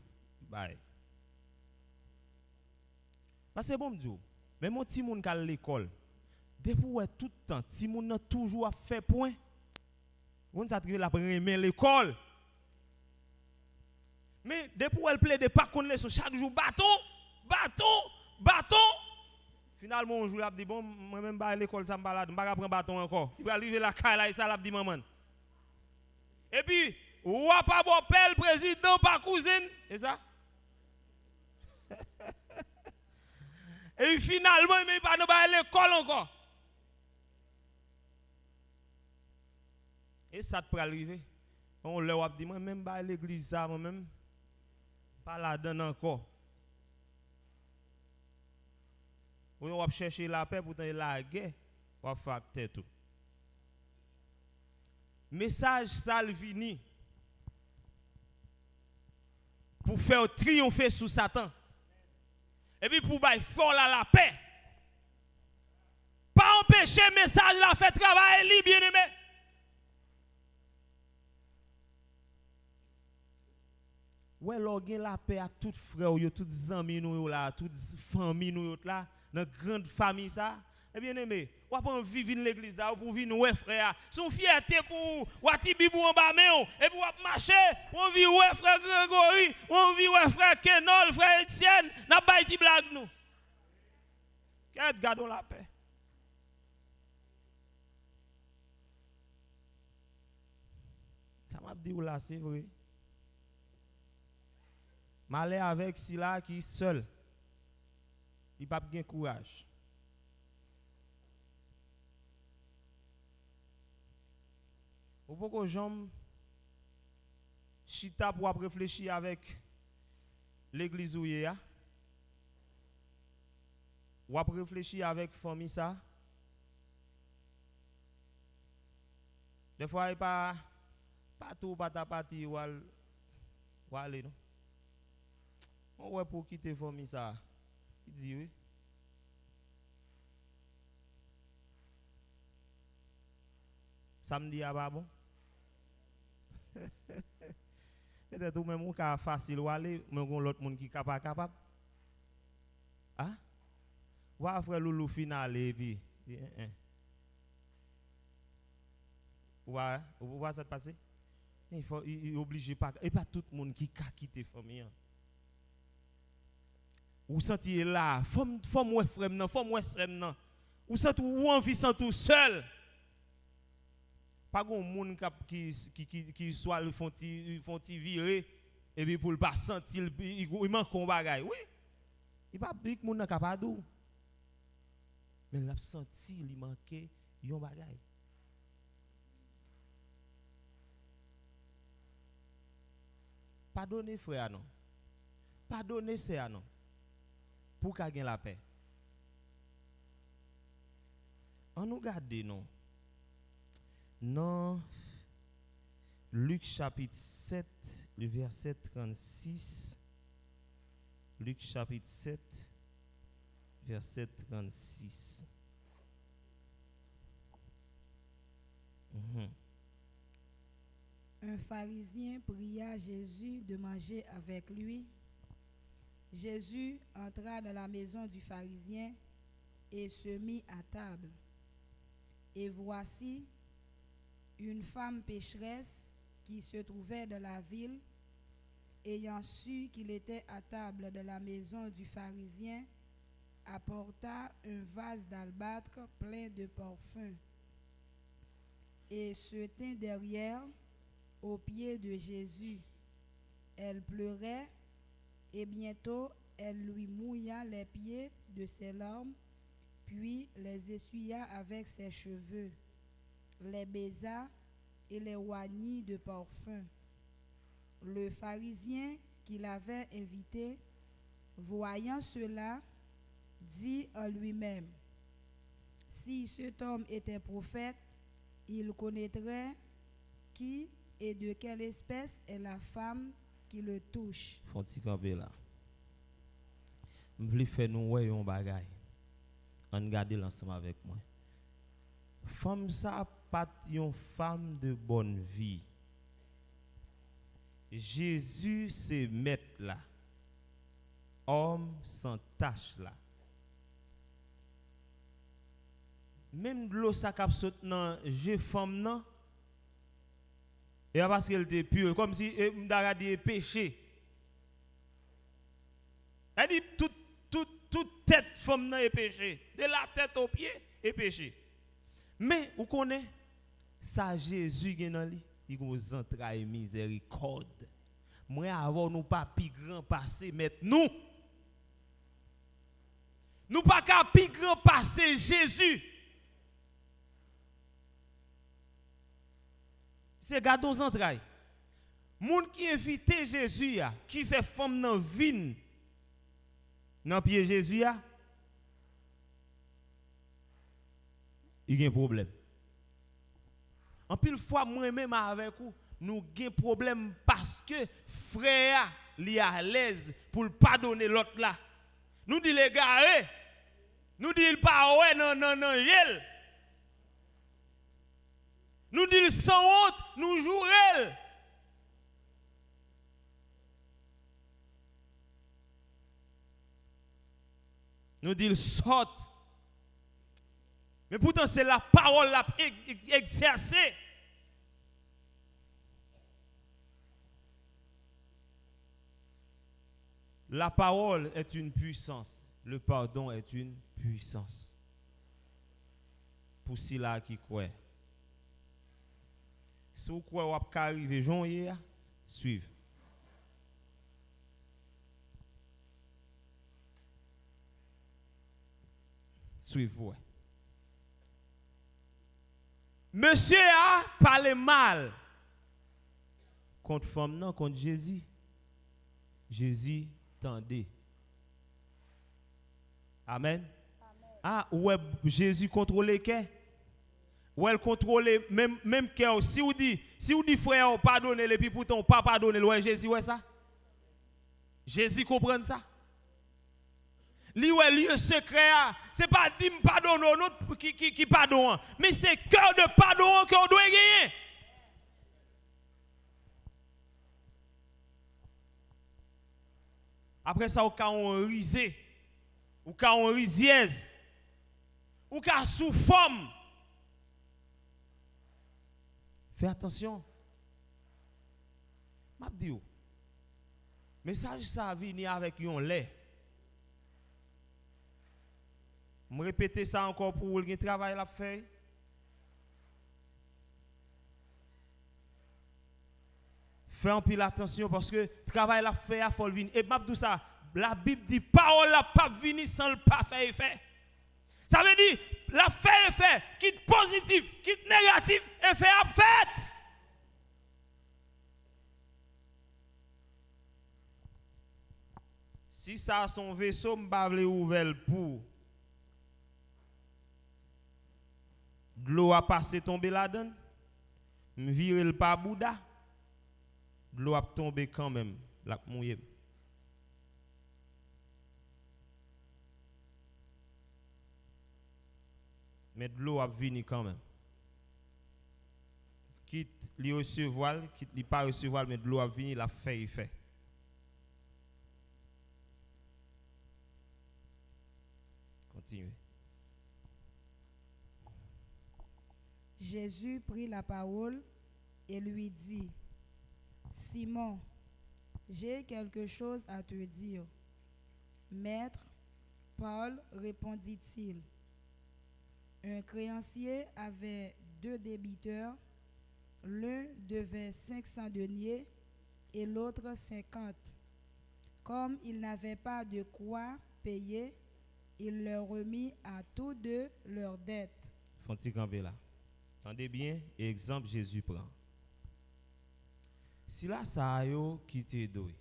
bye. Parce que c'est bon, m'dou. Mais mon petit moun qui à l'école, depuis tout le temps, petit moun a toujours fait point. On s'attrive la première l'école. Mais depuis elle plaide pas qu'on leçon chaque jour bâton. Finalement on joue là dit bon moi même pas à l'école ça me balade, me pas prendre bâton encore. Il va arriver la caille là et ça l'a dit maman. Et puis ou pas bon père président pas cousine, c'est ça? Et finalement il pas nous à l'école encore. Et ça te peut arriver. On leur dit moi même pas à l'église ça moi même pas là-dedans encore. On va chercher la paix pour la guerre, on va faire tout. Message Salvini pour faire triompher sous Satan. Et puis pour bailler fort la paix. Pas empêcher le message la fait travailler bien aimé. Ouais, l'organe la paix à tout frère, toutes amis nous là, toutes familles nous là, dans grande famille ça. Eh bien aimé, ou pas vivre dans l'église là pour vivre ouais frère. Son fierté pour wati bibou en bas mais et puis on marcher, on vit ouais frère Grégory, on vit ouais frère Kenol, frère Etienne, n'a pas dit blague nous. Qu'est-ce gardons la paix. Ça m'a dit là c'est vrai. Malais avec Sila qui est seul. Il n'a pas de courage. Ou pourquoi j'aime chita pour réfléchir avec l'église où il y a? Ou réfléchir avec la famille ça? Des fois, il pas tout, pas ta partie ou aller non? On va pour quitter la famille ça. Il dit oui. Samedi à pas bon. Peut-être ou même on ka facile ou aller, mais on l'autre monde qui capable. Ah? Ou après loulou final et puis ou va ça passer? Il obligé pas et pas tout le monde qui ka quitter famille. Ou senti là, femme ouais frère non, femme ouais frère non. Ou senti ou envie sent tout seul. Pas gon monde qui soit le font virer et puis pour le pas sentir il manque un bagage. Oui. Il pas big monde capable. Mais l'a senti il manquait un bagage. Pardonnez frère non. Pardonnez c'est non. Pour gagner la paix. On nous garde non. Non. Luc chapitre 7, le verset 36. Luc chapitre 7, verset 36.
Un pharisien pria Jésus de manger avec lui. Jésus entra dans la maison du pharisien et se mit à table. Et voici une femme pécheresse qui se trouvait dans la ville, ayant su qu'il était à table de la maison du pharisien, apporta un vase d'albâtre plein de parfum et se tint derrière aux pieds de Jésus. Elle pleurait et bientôt elle lui mouilla les pieds de ses larmes, puis les essuya avec ses cheveux, les baisa et les oignit de parfum. Le pharisien qui l'avait invité, voyant cela, dit en lui-même: si cet homme était prophète, il connaîtrait qui et de quelle espèce est la femme qui le touche.
Faut-il camper là? Je veux faire nous ouais un bagay. On garde l'ensemble avec moi. Femme ça pas une femme de bonne vie. Jésus c'est maître là. Homme sans tache là. Même de l'eau ça cap saute dans je femme nan. Et parce qu'elle était pure comme si m'da dit péché. Elle dit toute tête femme nan est péché, de la tête aux pieds est péché. Mais vous connaissez ça Jésus qui dans lui, il vous entrailles miséricorde. Moi avant nous pas plus grand passé mettre nous. Nous pas qu'à plus grand passé Jésus. C'est gardons aux entrailles. Moun qui invite Jésus qui fait femme dans vin dans pied Jésus il y a un problème. En pile fois moi-même avec vous nous avons un problème parce que frère li à l'aise pour pardonner l'autre là. Nous dit les gars, nous dit il pas ouais non gel. Nous dit sans honte, nous jouons. Nous dit sorte. Mais pourtant c'est la parole la exercée. La parole est une puissance. Le pardon est une puissance. Pour ceux-là qui croient. Si vous croyez que vous arriver janvier, suivez. Suivez-vous. Monsieur a parlé mal contre femme non contre Jésus. Jésus tendait. Amen. Ah ouais Jésus contrôlait qu'est. Ou elle contrôle même cœur. Si vous dit frère pardonnez et puis pourtant pas pardonner ouais Jésus ouais ça. Jésus comprend ça. Li ouais lieu secret c'est pas dit me pardonne non qui pardonne mais c'est cœur de pardon qu'on doit gagner. Après ça, ou ka on risé, ou ka on risiez, ou ka sous forme. Fais attention. M'a dit ou. Message ça vient avec un lait. Je répéter ça encore pour le travail la fait. Fais un peu attention parce que le travail la fait à faut venir. Et m'a dit ça, la Bible dit parole la pas venir sans le pas faire effet. Ça veut dire la fait effet, quitte positif, quitte négatif, effet à fait. Si ça son vaisseau m'pa vle ouvert pour de l'eau a passé tomber là-dedans, m'vire le pas Bouddha. De l'eau a tombé quand même, la mouillé. Mais de l'eau a venu quand même. Quitte li recevoir, quitte li pas recevoir, mais de l'eau a venu, la fait fait. Continuez.
Jésus prit la parole et lui dit: Simon, j'ai quelque chose à te dire. Maître, Paul, répondit-il. Un créancier avait 2 débiteurs. L'un devait 500 deniers et l'autre 50. Comme il n'avait pas de quoi payer, il leur remit à tous 2 leurs dettes.
Font-ils camper là? Entendez bien, exemple Jésus prend. Si là ça a yo qui te doué.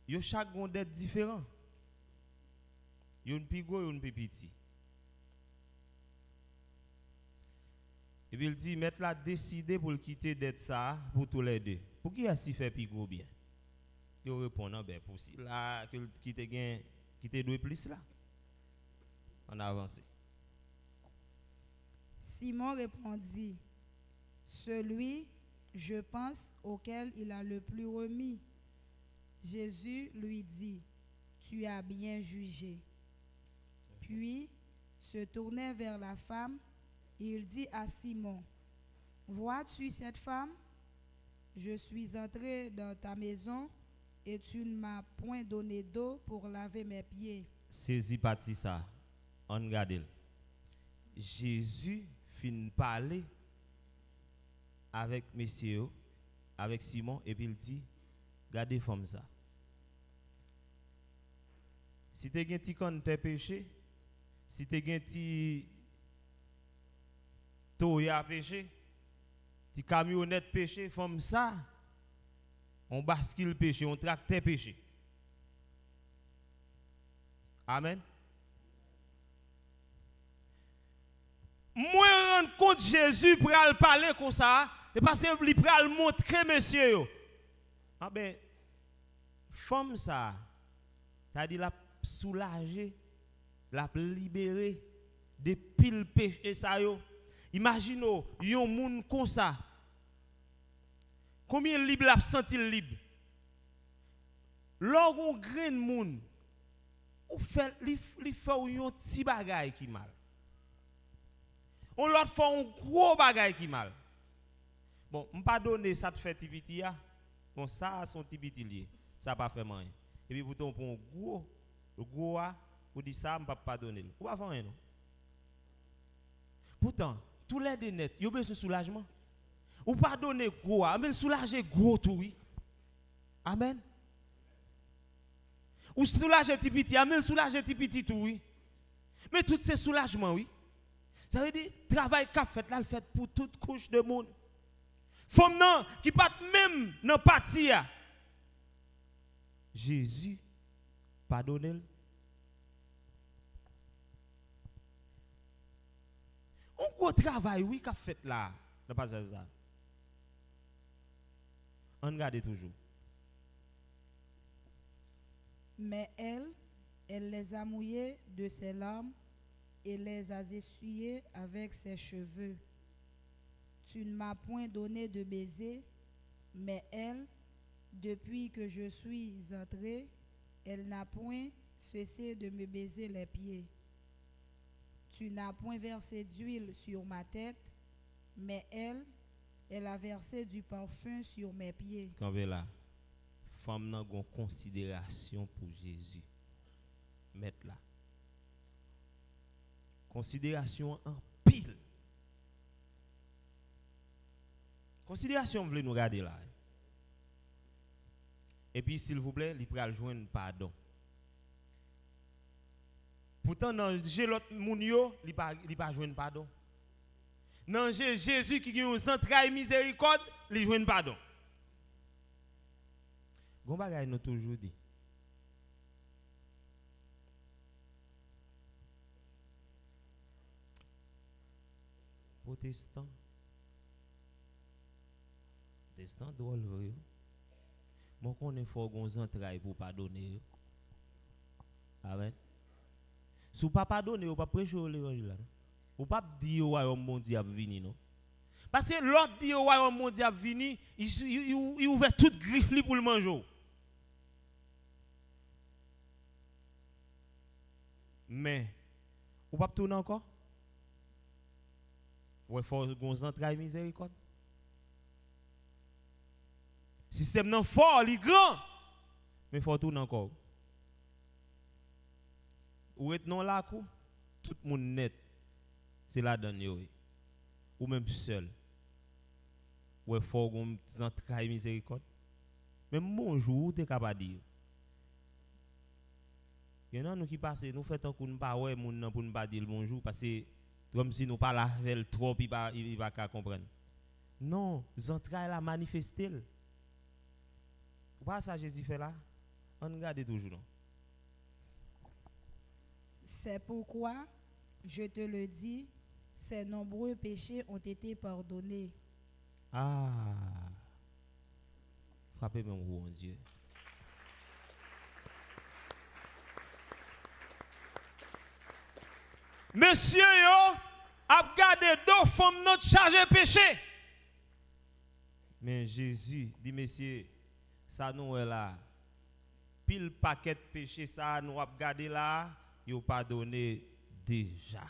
Yo chaque gon dette différent. Yon pi gros, yon pi petit. Et puis il dit mettre la décider pour quitter dette ça pour tous les deux. Pour qui a si fait pi gros bien? Yo répond non ben pour si là qui te gain qui te doué plus là. On avance.
Simon répondit: celui, je pense, auquel il a le plus remis. Jésus lui dit, tu as bien jugé. Puis, se tournait vers la femme, et il dit à Simon, vois-tu cette femme? Je suis entré dans ta maison, et tu ne m'as point donné d'eau pour laver mes pieds.
Saisis parti ça. On regarde. Jésus fin parler avec messieurs, avec Simon, et puis il dit, gardez femme ça. Si tu as un petit con tes péchés, si tu as un petit toya péché, petit camionnette péché, femme ça, on bascule péché, on tracte péché. Amen. Moi, rendre compte Jésus pour parler comme ça, c'est parce qu'il pour montrer, monsieur. Ah ben, femme ça, ça dit la soulager, la libérer de pile péché ça yo. Imaginez, yon moun comme ça. Combien libre la senti libre? Lorsqu'on grain moun, ou fait li fait yon petit bagay qui mal. On l'autre fait un gros bagay qui mal. Bon, on pas donner ça te fait tipiti ya. Bon ça son tipiti lié. Ça pas fait rien. Et puis pourtant pour un gros a, ou dit ça on pas donner. Ou pas faire rien non. Pourtant, tous les denettes, yo besoin de soulagement. Ou pas donner gros a, mais soulager gros tout oui. Amen. Ou soulager tipiti, mais soulager tipiti tout oui. Mais tout ces soulagements oui. Ça veut dire travail qu'a fait là, le fait pour toute couche de monde. Femme non qui pas même dans parti a. Jésus pardonne. Un gros travail oui qu'a fait là dans passage ça. On regarde toujours.
Mais elle les a mouillés de ses larmes et les a essuyés avec ses cheveux. Tu ne m'as point donné de baiser, mais elle, depuis que je suis entrée, elle n'a point cessé de me baiser les pieds. Tu n'as point versé d'huile sur ma tête, mais elle a versé du parfum sur mes pieds.
Quand vous là, femme n'a pas considération pour Jésus. Mettre là. Considération en pile. Considération, vous voulez nous regarder là. Et puis, s'il vous plaît, il peut joindre pardon. Pourtant, dans l'autre moun yo, il pas joindre pardon. Dans Jésus qui a un entrailles miséricorde, il joindre pardon. Gon bagay nous toujours dit. Protestant drôle vrai. Moi qu'on est fort gon entrailles pour pardonner. Amen. Si pas pardonner, ou pas prêcher l'évangile là. Ou pas dire au royaume mondial venir non. Parce que l'autre dit au royaume mondial venir, il ouvre toute griffe pour le manger. Mais ou pas tourner encore? Ouais, faut gon entrailles miséricorde. Système non fort, il grand. Mais faut tourner encore. Ou est non là tout le monde net. C'est là dedans yo. Ou même seul. Ouais, faut gon entrailles miséricorde. Même bonjour, tu es capable de dire. Il y en a nous qui passent, nous faisons un coup de pas ouais moun pour ne pas dire bonjour parce que comme si nous parlons avec trop il va pas comprendre. Non, entrailles la manifester. Pas ça Jésus fait là. On regarde toujours non.
C'est pourquoi je te le dis, ses nombreux péchés ont été pardonnés.
Ah. Frappez mon bon Dieu. Monsieur yo a gardé deux femmes notre chargé péché. Mais Jésus dit, messieurs, ça nous est là. Pile paquet de péché, ça nous a gardé là, il n'a pas donné déjà.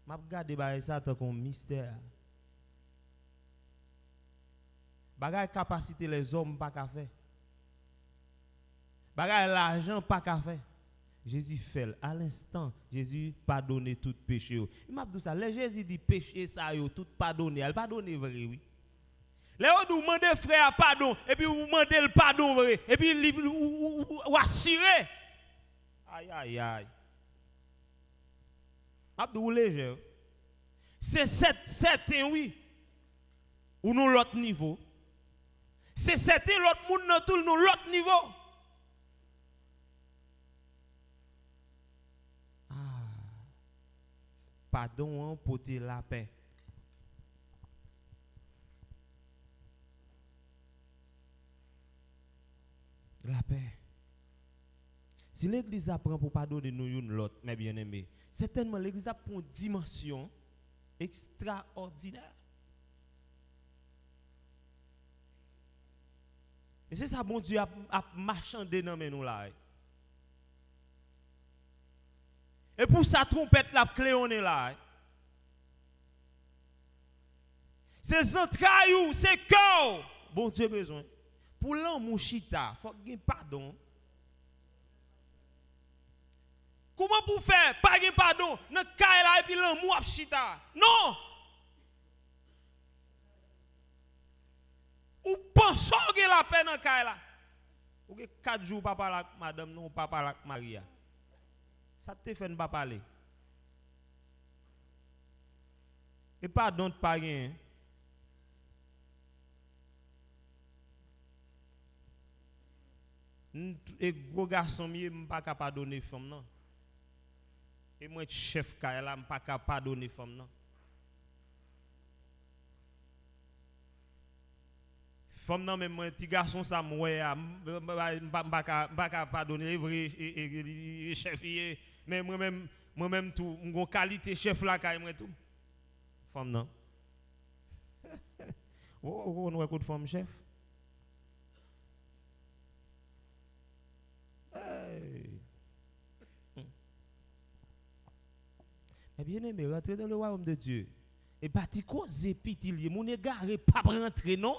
Je regarde ça comme mystère. Bagay capacité les hommes pas qu'à faire. Bagay l'argent pas qu'à faire. Jésus fait à l'instant, Jésus pardonne tout péché. Il m'a dit ça, les Jésus dit péché ça yo tout pardonné, elle pardonne vrai oui. Les autres vous demandez frère pardon et puis vous demandez le pardon vrai et puis vous assurez. Aïe aïe aïe. Abdou léger. C'est certain oui. Ou nous l'autre niveau. C'est certain l'autre monde dans tout nous l'autre niveau. Pardon pour te la paix. La paix. Si l'église apprend pour pardonner nous une l'autre, mes bien-aimés, certainement l'église apprend une dimension extraordinaire. Et c'est ça, bon Dieu a marchandé dans nous là. Et pour sa trompette, la clé, on est là. C'est entrailles, c'est cœur. Bon Dieu besoin. Pour l'amour chita, il faut qu'il y ait pardon. Comment pour faire? Pas de pardon. Dans le cas là, et puis l'amour chita. Non! Ou pensons que la paix dans le cas là. Ou que 4 jours, papa là, madame, non, papa là, Maria. Ça te fait ne pas parler. Et pardon de pas rien. Et gros garçon, je ne pas capable pardonner femme non. Et moi chef Kaila, je ne pas capable pardonner femme non. Femme non même moi petit garçon ça moi pas capable pardonner vrai chef mais moi-même tout mon qualité chef là kay moi tout. Femme non. On a coup de femme chef. Mais bien aimé, rentrer dans le royaume de Dieu. Et bâti cause pitilier, mon égaré pas rentrer non.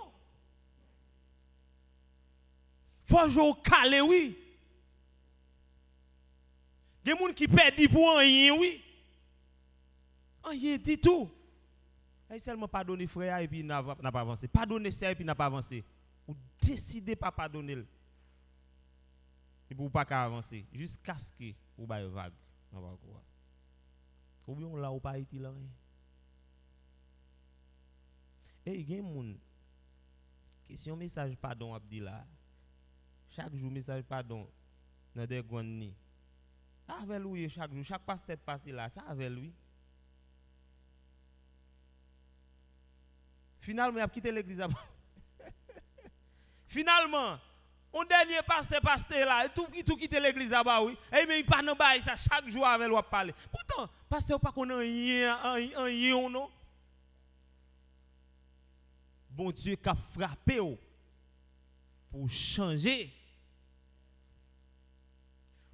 Faut jouer au calé oui. Il y a des gens qui perdent pour rien oui. Rien dit tout. Et seulement pardonner frère et puis n'a pas avancé. Pardonner ça et puis n'a pas avancé. Ou décidez pas pardonner. Et pour pas avancer jusqu'à ce que vous baillez vague. Ou bien là ou pas été là. Et il y a des gens qui si un message pardon a dit là. Chaque jour message pardon dans des grandes. Avec lui chaque jour, chaque pasteur passe là, ça avec lui. Finalement, il a quitté l'église. Finalement, on dernier pasteur là, tout quitte l'église là-bas, oui. Et mais il pas dans bail ça chaque jour avec lui parler. Pourtant, pasteur pas qu'on a rien non. Bon Dieu qui a frappé pour changer.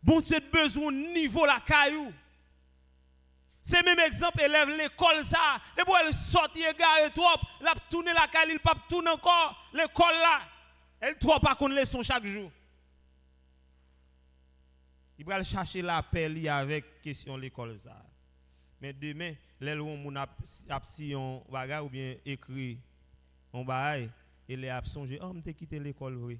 Bon Dieu a besoin de niveau la caillou. C'est même exemple élève l'école ça. Et pour elle sortir gare trop, la tourner la caille, il pas tourner encore l'école là. Elle trop pas qu'on leçon chaque jour. Il va chercher la paix avec question l'école ça. Mais demain, les gens mon si on bagarre ou bien écrit on bail et les a songé oh m'te quitté l'école oui.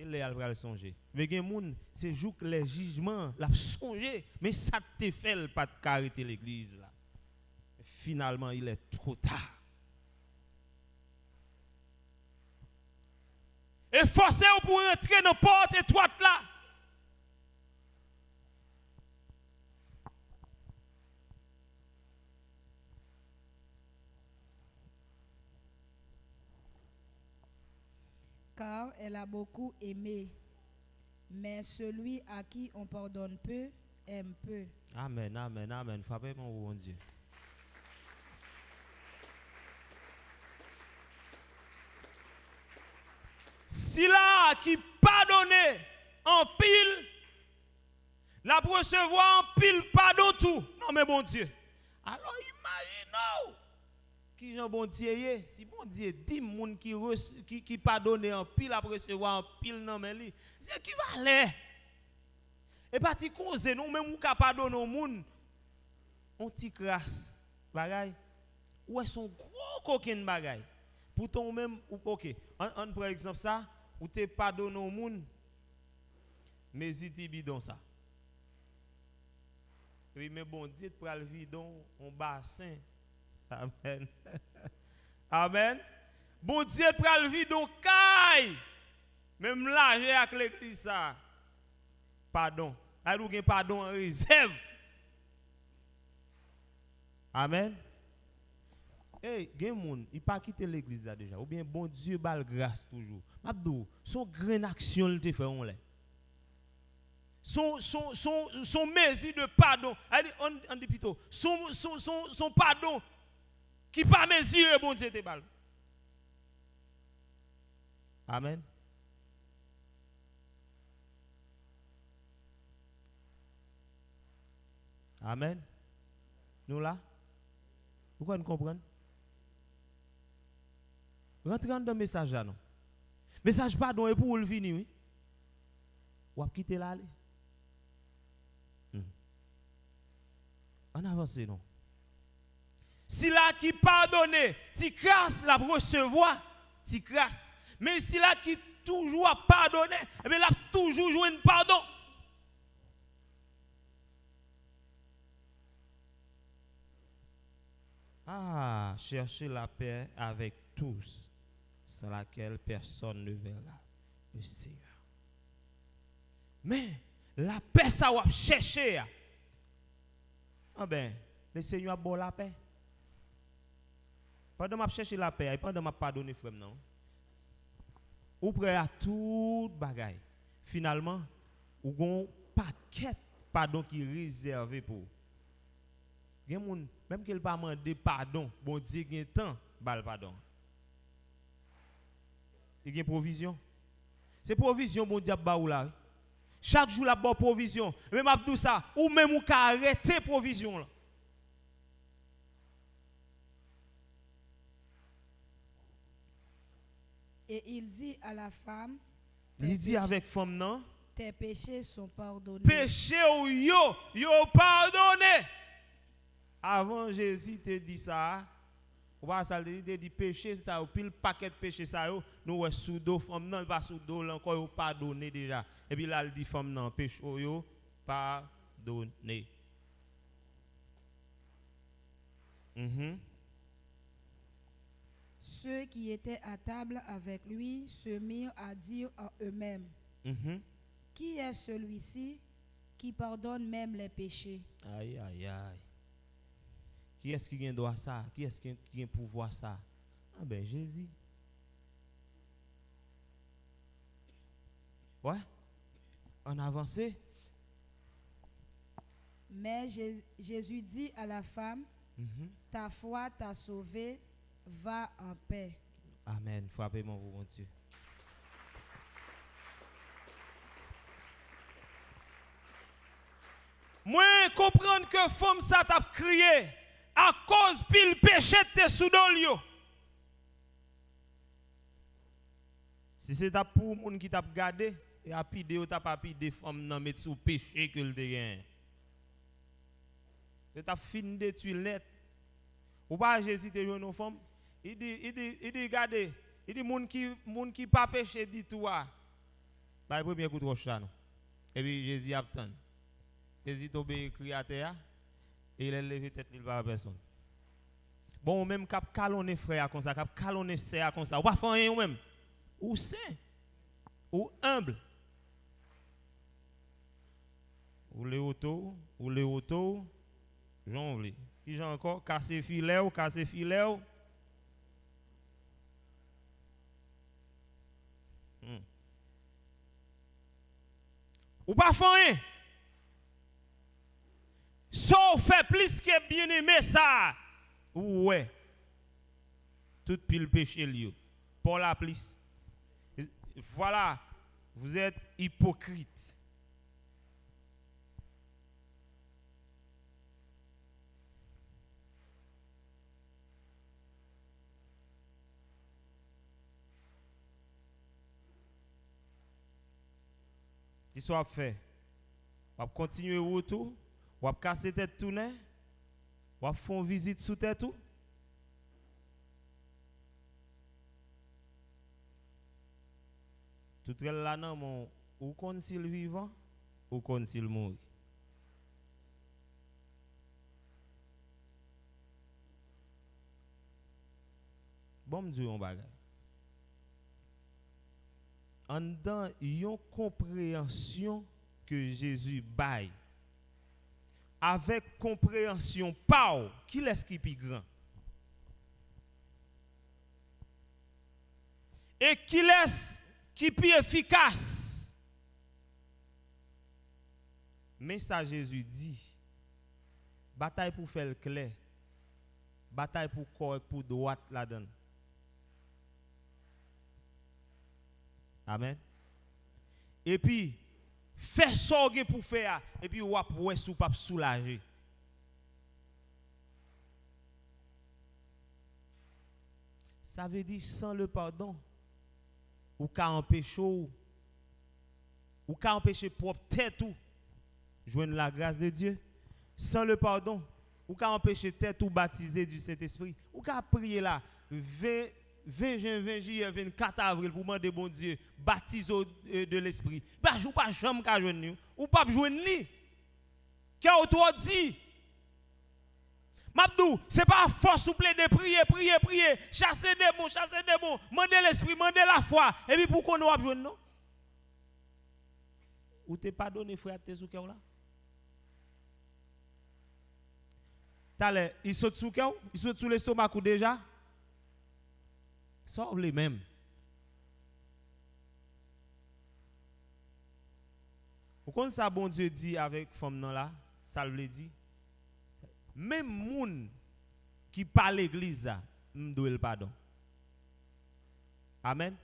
Il est à songer. Mais il y a des gens, c'est jour que les jugements l'a songé, mais ça te fait pas de cariter l'église là. Finalement, il est trop tard. Et forcez-vous pour entrer dans la porte étroite là.
Car elle a beaucoup aimé. Mais celui à qui on pardonne peu aime peu.
Amen, amen, amen. Frappez mon bon Dieu. Si là qui pardonne en pile, la recevoir en pile pardon tout. Non mais bon Dieu. Alors imaginez qui Jean bon Dieu est. Si bon Dieu dit moun qui pardonne en pile après recevoir en pile non mais li, c'est équivalent. Et pas ti cause nous même ou ka pardonner au monde. On ti crasse bagay. Ouais son gros coquin bagay. Pourtant même ou OK. On par exemple ça, ou te pardonne au monde. Mais si bidon ça. Oui, mais bon Dieu, pour le vidon, on bassin. Amen. Amen. Bon Dieu, pour le vidon, caille. Même là, j'ai avec l'église ça. Pardon. Alors, vous pardon en réserve. Amen. Hey, gen moun, il pas quitter l'église là déjà. Ou bien bon Dieu bal grâce toujours. Mabdou, son grande action le te fait on là. Son mesure de pardon, on dit plutôt, son pardon qui pas mesuré, bon Dieu te bal. Amen. Amen. Nous là, vous comprenez? Rentrez dans le message là, non? Message pardon est pour le venir, oui. Ou quitter là. On avance, non? Si là qui pardonne, tu crasses la recevoir, tu crasses. Mais si là qui toujours a pardonné, eh bien là toujours joué un pardon. Ah, cherchez la paix avec tous, sans laquelle personne ne verra le Seigneur. Mais la paix, ça va chercher. Ah ben, le Seigneur a bon la paix. Pendant que je cherche la paix, pendant que je pardonne, frère, non. Ou prêt à tout bagaille. Finalement, ou gon paquet pardon qui réservé pour. Même qu'il pas demander pardon, bon Dieu gagne temps, bal pardon. Il y a provision. C'est provision bon Dieu ba ou là. Chaque jour la bonne provision. Même abdou ça ou même ou ka arrêter provision là.
Et il dit à la femme,
Il dit avec femme non,
tes péchés sont pardonnés.
Péché ou yo pardonné. Avant Jésus te dit ça, ou pas ça te dit péché ça ou pile paquet de péché ça yo, nous ouais sous dos femme non pas sous dos encore yo pardonné déjà. Et puis là il dit femme non péché yo pardonné.
Ceux qui étaient à table avec lui se mirent à dire en eux-mêmes, qui est celui-ci qui pardonne même les péchés?
Aïe, aïe, aïe. Qui est-ce qui a droit ça? Qui est-ce qui a pouvoir ça? Ah ben Jésus. Ouais. On avance.
Mais Jésus dit à la femme, ta foi t'a sauvé, va en paix.
Amen. Frappez-moi, mon Dieu. Moi, comprendre que femme ça t'a crié à cause pile péché te sous dolio. Si c'est pour moun qui t'a gardé et a pide ou t'a pas pide femme nan met sous péché que le gagne. C'est ta fin de tu net. Ou pas Jésus te joue nos femmes. Il dit regardez, il dit moun qui pas péché dit toi. Bah premier coup de roche là. Et puis Jésus attend. Jésus t'obéit créateur et il a levé tête il va personne. Bon même cap calonner frère comme ça, cap calonner sœur comme ça. Ou pas faire rien ou même. Ou saint ou humble. Ou les autos, jongle. Qui j'ai encore casser filet. Ou pas faire rien. ça fait plus que bien aimé ça. Ouais. Tout pile péché lieu. Pour la plus. Voilà, vous êtes hypocrite. Qui soit fait. On va continuer autour, on va casser tête tourner, on va faire une visite sous tête tout. Tout là non mon ou kon s'il vivant ou kon s'il mort. Bon Dieu on bagay. En dans yon compréhension que Jésus baille avec compréhension pas qui est-ce qui plus grand et qui est qui plus efficace. Mais ça Jésus dit bataille pour faire le clair, bataille pour corps pour droite là-dedans. Amen. Et puis fais sorgue pour faire et puis ou ouais sou pas soulager. Ça veut dire sans le pardon ou ka empêcher ou ka empêcher propre tête ou joindre la grâce de Dieu. Sans le pardon ou ka empêcher tête ou baptiser du Saint-Esprit ou ka prier là 20 juillet 24 avril pour demander bon Dieu baptise de l'esprit. Bah jou pas jamais ka joindre ou pas joindre ni. Car toi dit Mabdou, c'est pas force souple de prier, chasser des démons, demander l'esprit, demander la foi et puis pour qu'on nous joindre non. Ou t'es pas donné frère tes sous cœur là. T'as il saute sous cœur, il saute sous l'estomac ou déjà. Sauve les mêmes. Vous connaissez ça, bon Dieu dit avec femme non là, ça le dit. Même moun qui parle l'église, m'doit le pardon. Amen.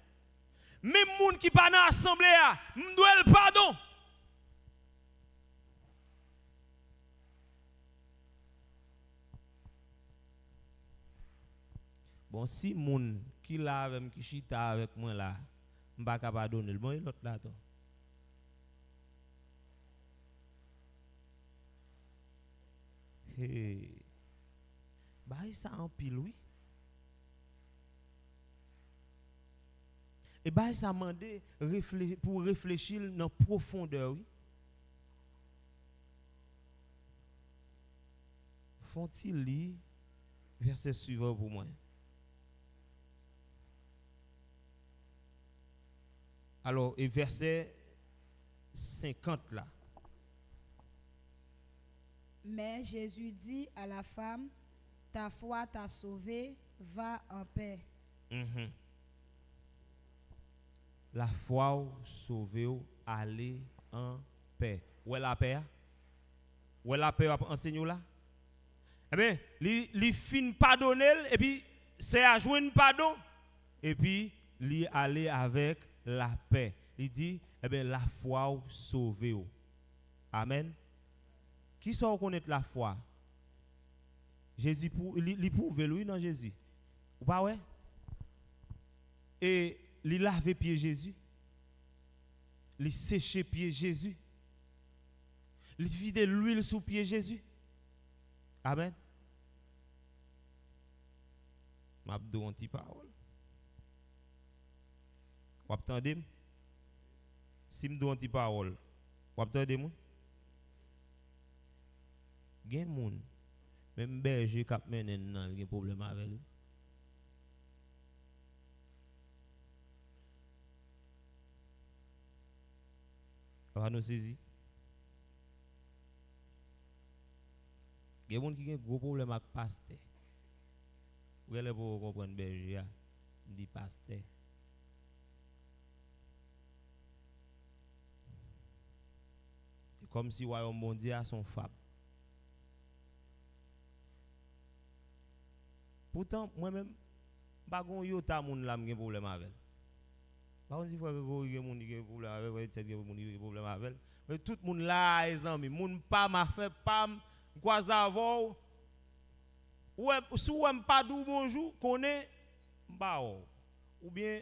Même moun qui parle dans l'assemblée, m'doit le pardon. Bon, si moun qui là avec qui chita avec moi là, m'pa ka pardonner, bon l'autre là toi. Hey. Bah ça en pile oui. Et bah ça mandé pour réfléchir dans profondeur oui. Font-ils lire verset suivant pour moi. Alors, et verset 50 là.
Mais Jésus dit à la femme, ta foi t'a sauvé, va en paix.
Mm-hmm. La foi sauvé, allez en paix. Où est la paix? Où est la paix enseigne là? Eh bien, li fin pardonner et puis c'est à joindre pardon et puis li aller avec la paix. Il dit eh bien la foi sauvé. Amen. Qui sont connaître la foi? Jésus li prouve lui dans Jésus. Ou pas ouais? Et li lave pied Jésus. Li sécher pied Jésus. Li vide l'huile sous pied Jésus. Amen. M'abdou un petit parole. Vous entendez? Si m'dou un petit parole. Vous entendez moi? Gen moun même berger k'ap menen nan gen problème avec lui. On va nous saisir. Gen moun qui gen gros problème avec pasteur. Vous allez pour comprendre berger dit pasteur. C'est comme si royaume mondial son fable. Pourtant, moi-même, pas gon yota moun la m'gen problème avec. Par contre, si frère Grégory gen moun gen problème avec, c'est gen moun gen problème avec. Mais tout moun là, les amis, moun pas m'a fait pas quoi avant. Ouais, si ou pas dou bonjour, connaît ba ou bien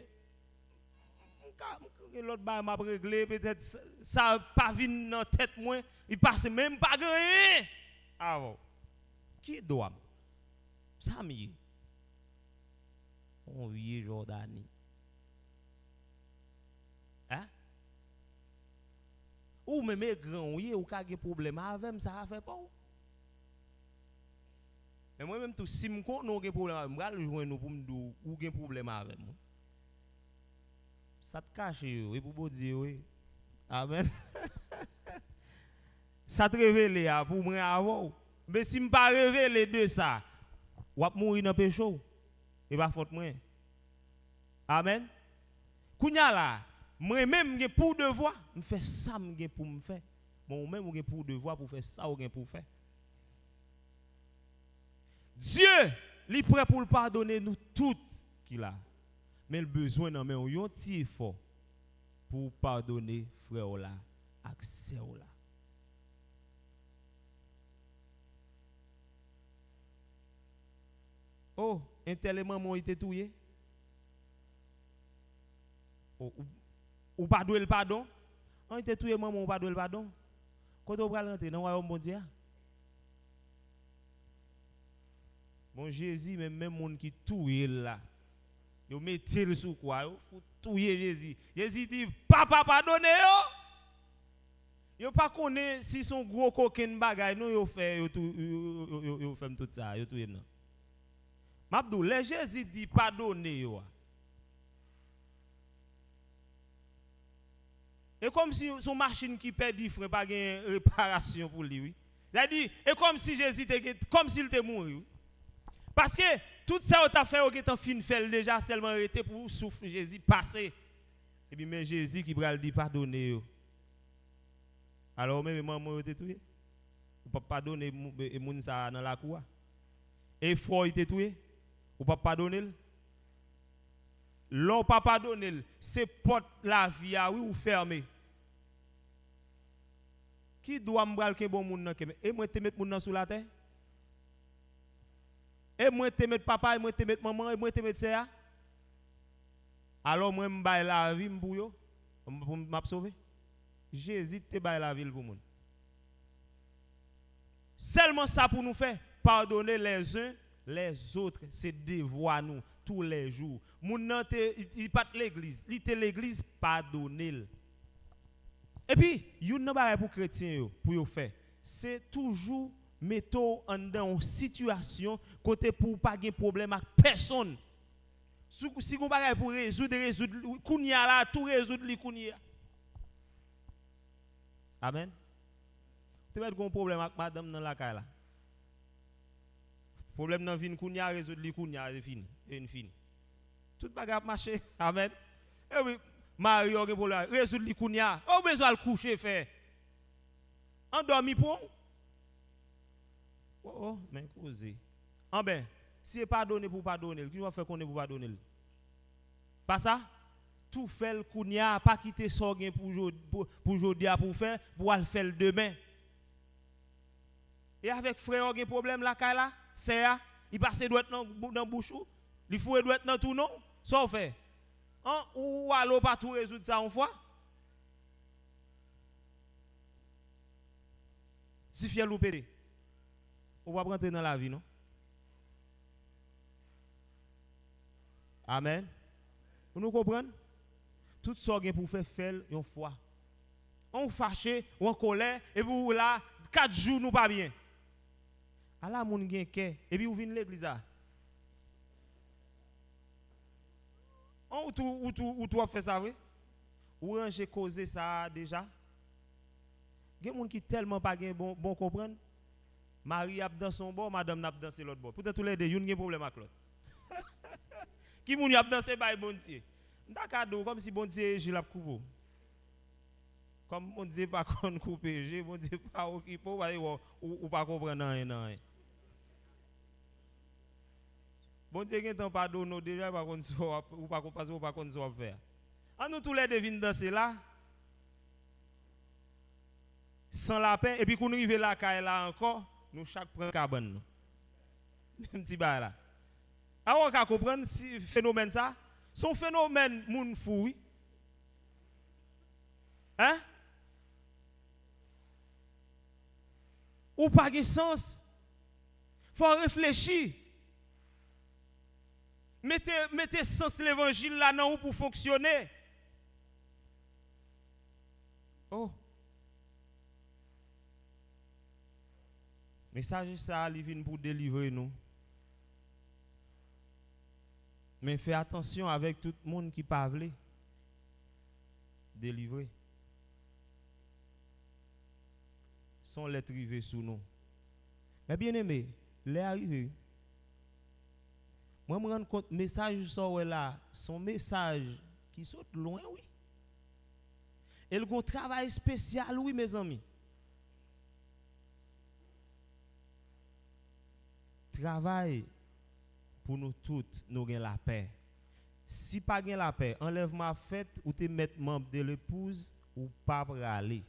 l'autre ba m'a réglé peut-être ça pas vinn dans tête moi, il passe même pas gagné avant. Qui doit ça mieux. On vieux Jordani. Hein? Ou même grand ou ka gen problème avec ça a fait pas. Et moi-même, tout si je connais un problème avec moi, je vais joindre pour me dire ou un problème avec moi. Ça te cache, et pour vous dire, oui. Amen. Ça te révèle pour moi avant. Mais si je ne pas révéler de ça, je vais mourir dans le péché. Et pas faute moi. Amen. Kounya là, moi-même, j'ai pour devoir, je fais ça pour me faire. Moi-même, j'ai pour devoir pour faire ça pour faire. Dieu, il est prêt pour pardonner nous toutes qu'il a. Mais le besoin d'en mettre un petit effort pour pardonner frère là, accès là. Oh, un tel maman était touye. Oh, ou pas doué le pardon. On était touye maman ou pas doué le pardon. Quand on va rentrer dans le royaume bon Dieu. Bon Jésus, même monde qui touye là, yo mettez le sous quoi, yo faut touyer Jésus. Jésus dit, papa pardonne yo. Yo pas connaît si son gros coquin bagay, non yo fait yo fait tout ça, yo touye non. M'abdou, le Jésus dit pardonne yo. Et comme si son machine qui perd frère pas gain réparation pour lui, oui. C'est-à-dire, et comme si Jésus était comme s'il était mort, oui. Parce que tout ça tu as fait, tu as fin fait déjà seulement arrêté pour souffle Jésus passer. Et puis mais Jésus qui va le dire pardonner. Alors même maman était tué. Ou pas pardonner moun ça dans la cour. Et frère était tué. Ou pas pardonner. L'on pas pardonner, c'est porte la vie oui ou fermé. Qui doit me bralke bon moun nan et moi te mettre moun nan sous la terre? Et moi te mettre papa, et moi te mettre maman, et moi te mettre ça. Alors moi me bail la vie pour yo, pour m'a sauver. Jésus te bail la vie pour moun. Seulement ça pour nous faire pardonner les uns les autres, c'est devoir nous tous les jours. Moun nan te il pas l'église, il te l'église pardonner. Et puis, yon nan bagay pour chrétien yo, pour yo faire, c'est toujours mettre en dans une situation côté pour pas de problème avec personne. Si vous bagay pour résoudre kounya là, tout résoudre li kounya. Amen. Tu vas avoir un problème avec madame dans la caille là. Problème dans vin kounya résoudre li kounya c'est fini, et fini. Tout bagay marcher. Amen. Et oui, Mario pour la résoudre li kounya. On besoin le coucher faire. Endormi pour oh, mais causé. En ben, si c'est pardonné pour pardonner, qui va faire qu'on est pour pardonner? Pas ça? Tout fait le kounya, pas quitter ça pour aujourd'hui pour faire, pour le faire demain. Et avec frère, il y a un problème là, c'est il passe doit être dans bouche, il faut doit être dans tout non, ça fait. Ou alors pas tout résoudre ça une fois. Si fier loupé. On va rentrer dans la vie, non? Amen. Vous nous comprenez? Tout ça pour faire une fois. On fâché, on colère, et vous là, 4 jours nous pas bien. À la moun gen ke, et puis vous venez l'église là. Ou tu fait ça, oui? Ou ranger causer ça déjà? Il y a des gens qui tellement pas bon comprendre. Marie a dans son bord, madame n'a dansé l'autre bord. Peut-être tous les deux, il y a un problème avec l'autre. Qui moun y a dansé par bon Dieu? D'accord, comme si bon Dieu j'ai la coupe. Comme bon Dieu pas qu'on couper, j'ai bon Dieu pas occupé ou pas comprendre rien. Bon Dieu qui t'en pardonne déjà par contre ou pas parce ou pas contre ça faire. En nous tous les devines danser là sans la paix et puis qu'on arrive là là encore nous chaque prend cabane. Même petit ba là. Alors on comprendre si phénomène ça, son phénomène moun fou. Hein? Ou pas de sens. Faut réfléchir. Mettez sens l'évangile là non pour fonctionner. Oh. Message ça il vient pour délivrer nous. Mais fais attention avec tout le monde qui parle. Délivrer. Son lettre arrivée sous nous. Mais bien aimé, les arrivés. Moi, je me rends compte, message ça là, son message qui saute loin, oui. Et le travail spécial, oui, mes amis. Travail pour nous toutes, nous avons la paix. Si pas gain la paix, enlève ma fête ou te mettre membre de l'épouse ou pas aller.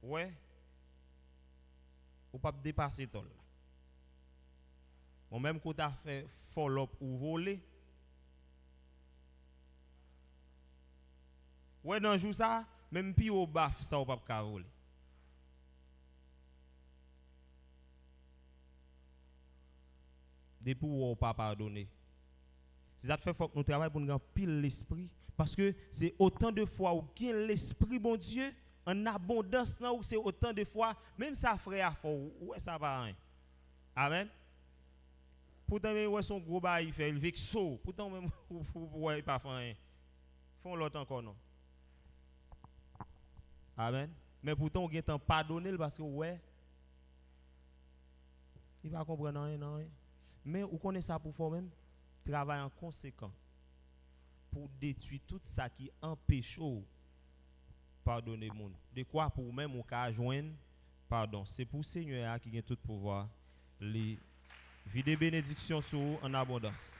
Ouais. Ou pas dépasser ton là. Bon même quand tu as fait follow-up ou voler. Ouais dans jour ça, même puis au baf ça ou pas voler. Depuis où on pas pardonner. C'est ça fait faut que nous travaillons pour nous gagner pile l'esprit parce que c'est autant de fois où gain l'esprit bon Dieu en abondance là où c'est autant de fois même ça frère faut ouais ça va rien. Amen. Pourtant même ouais son gros bail il fait il vexo pourtant même ouais pas rien. Font l'autre encore non. Amen. Mais pourtant on gain temps pardonner parce que ouais il va comprendre rien non. Mais vous connaissez ça pour faire même travail en conséquent pour détruire tout ça qui empêche pardonner le monde. De quoi pour même on peut joindre pardon. C'est pour le Seigneur qui a tout pouvoir. Les vies de bénédiction sont en abondance.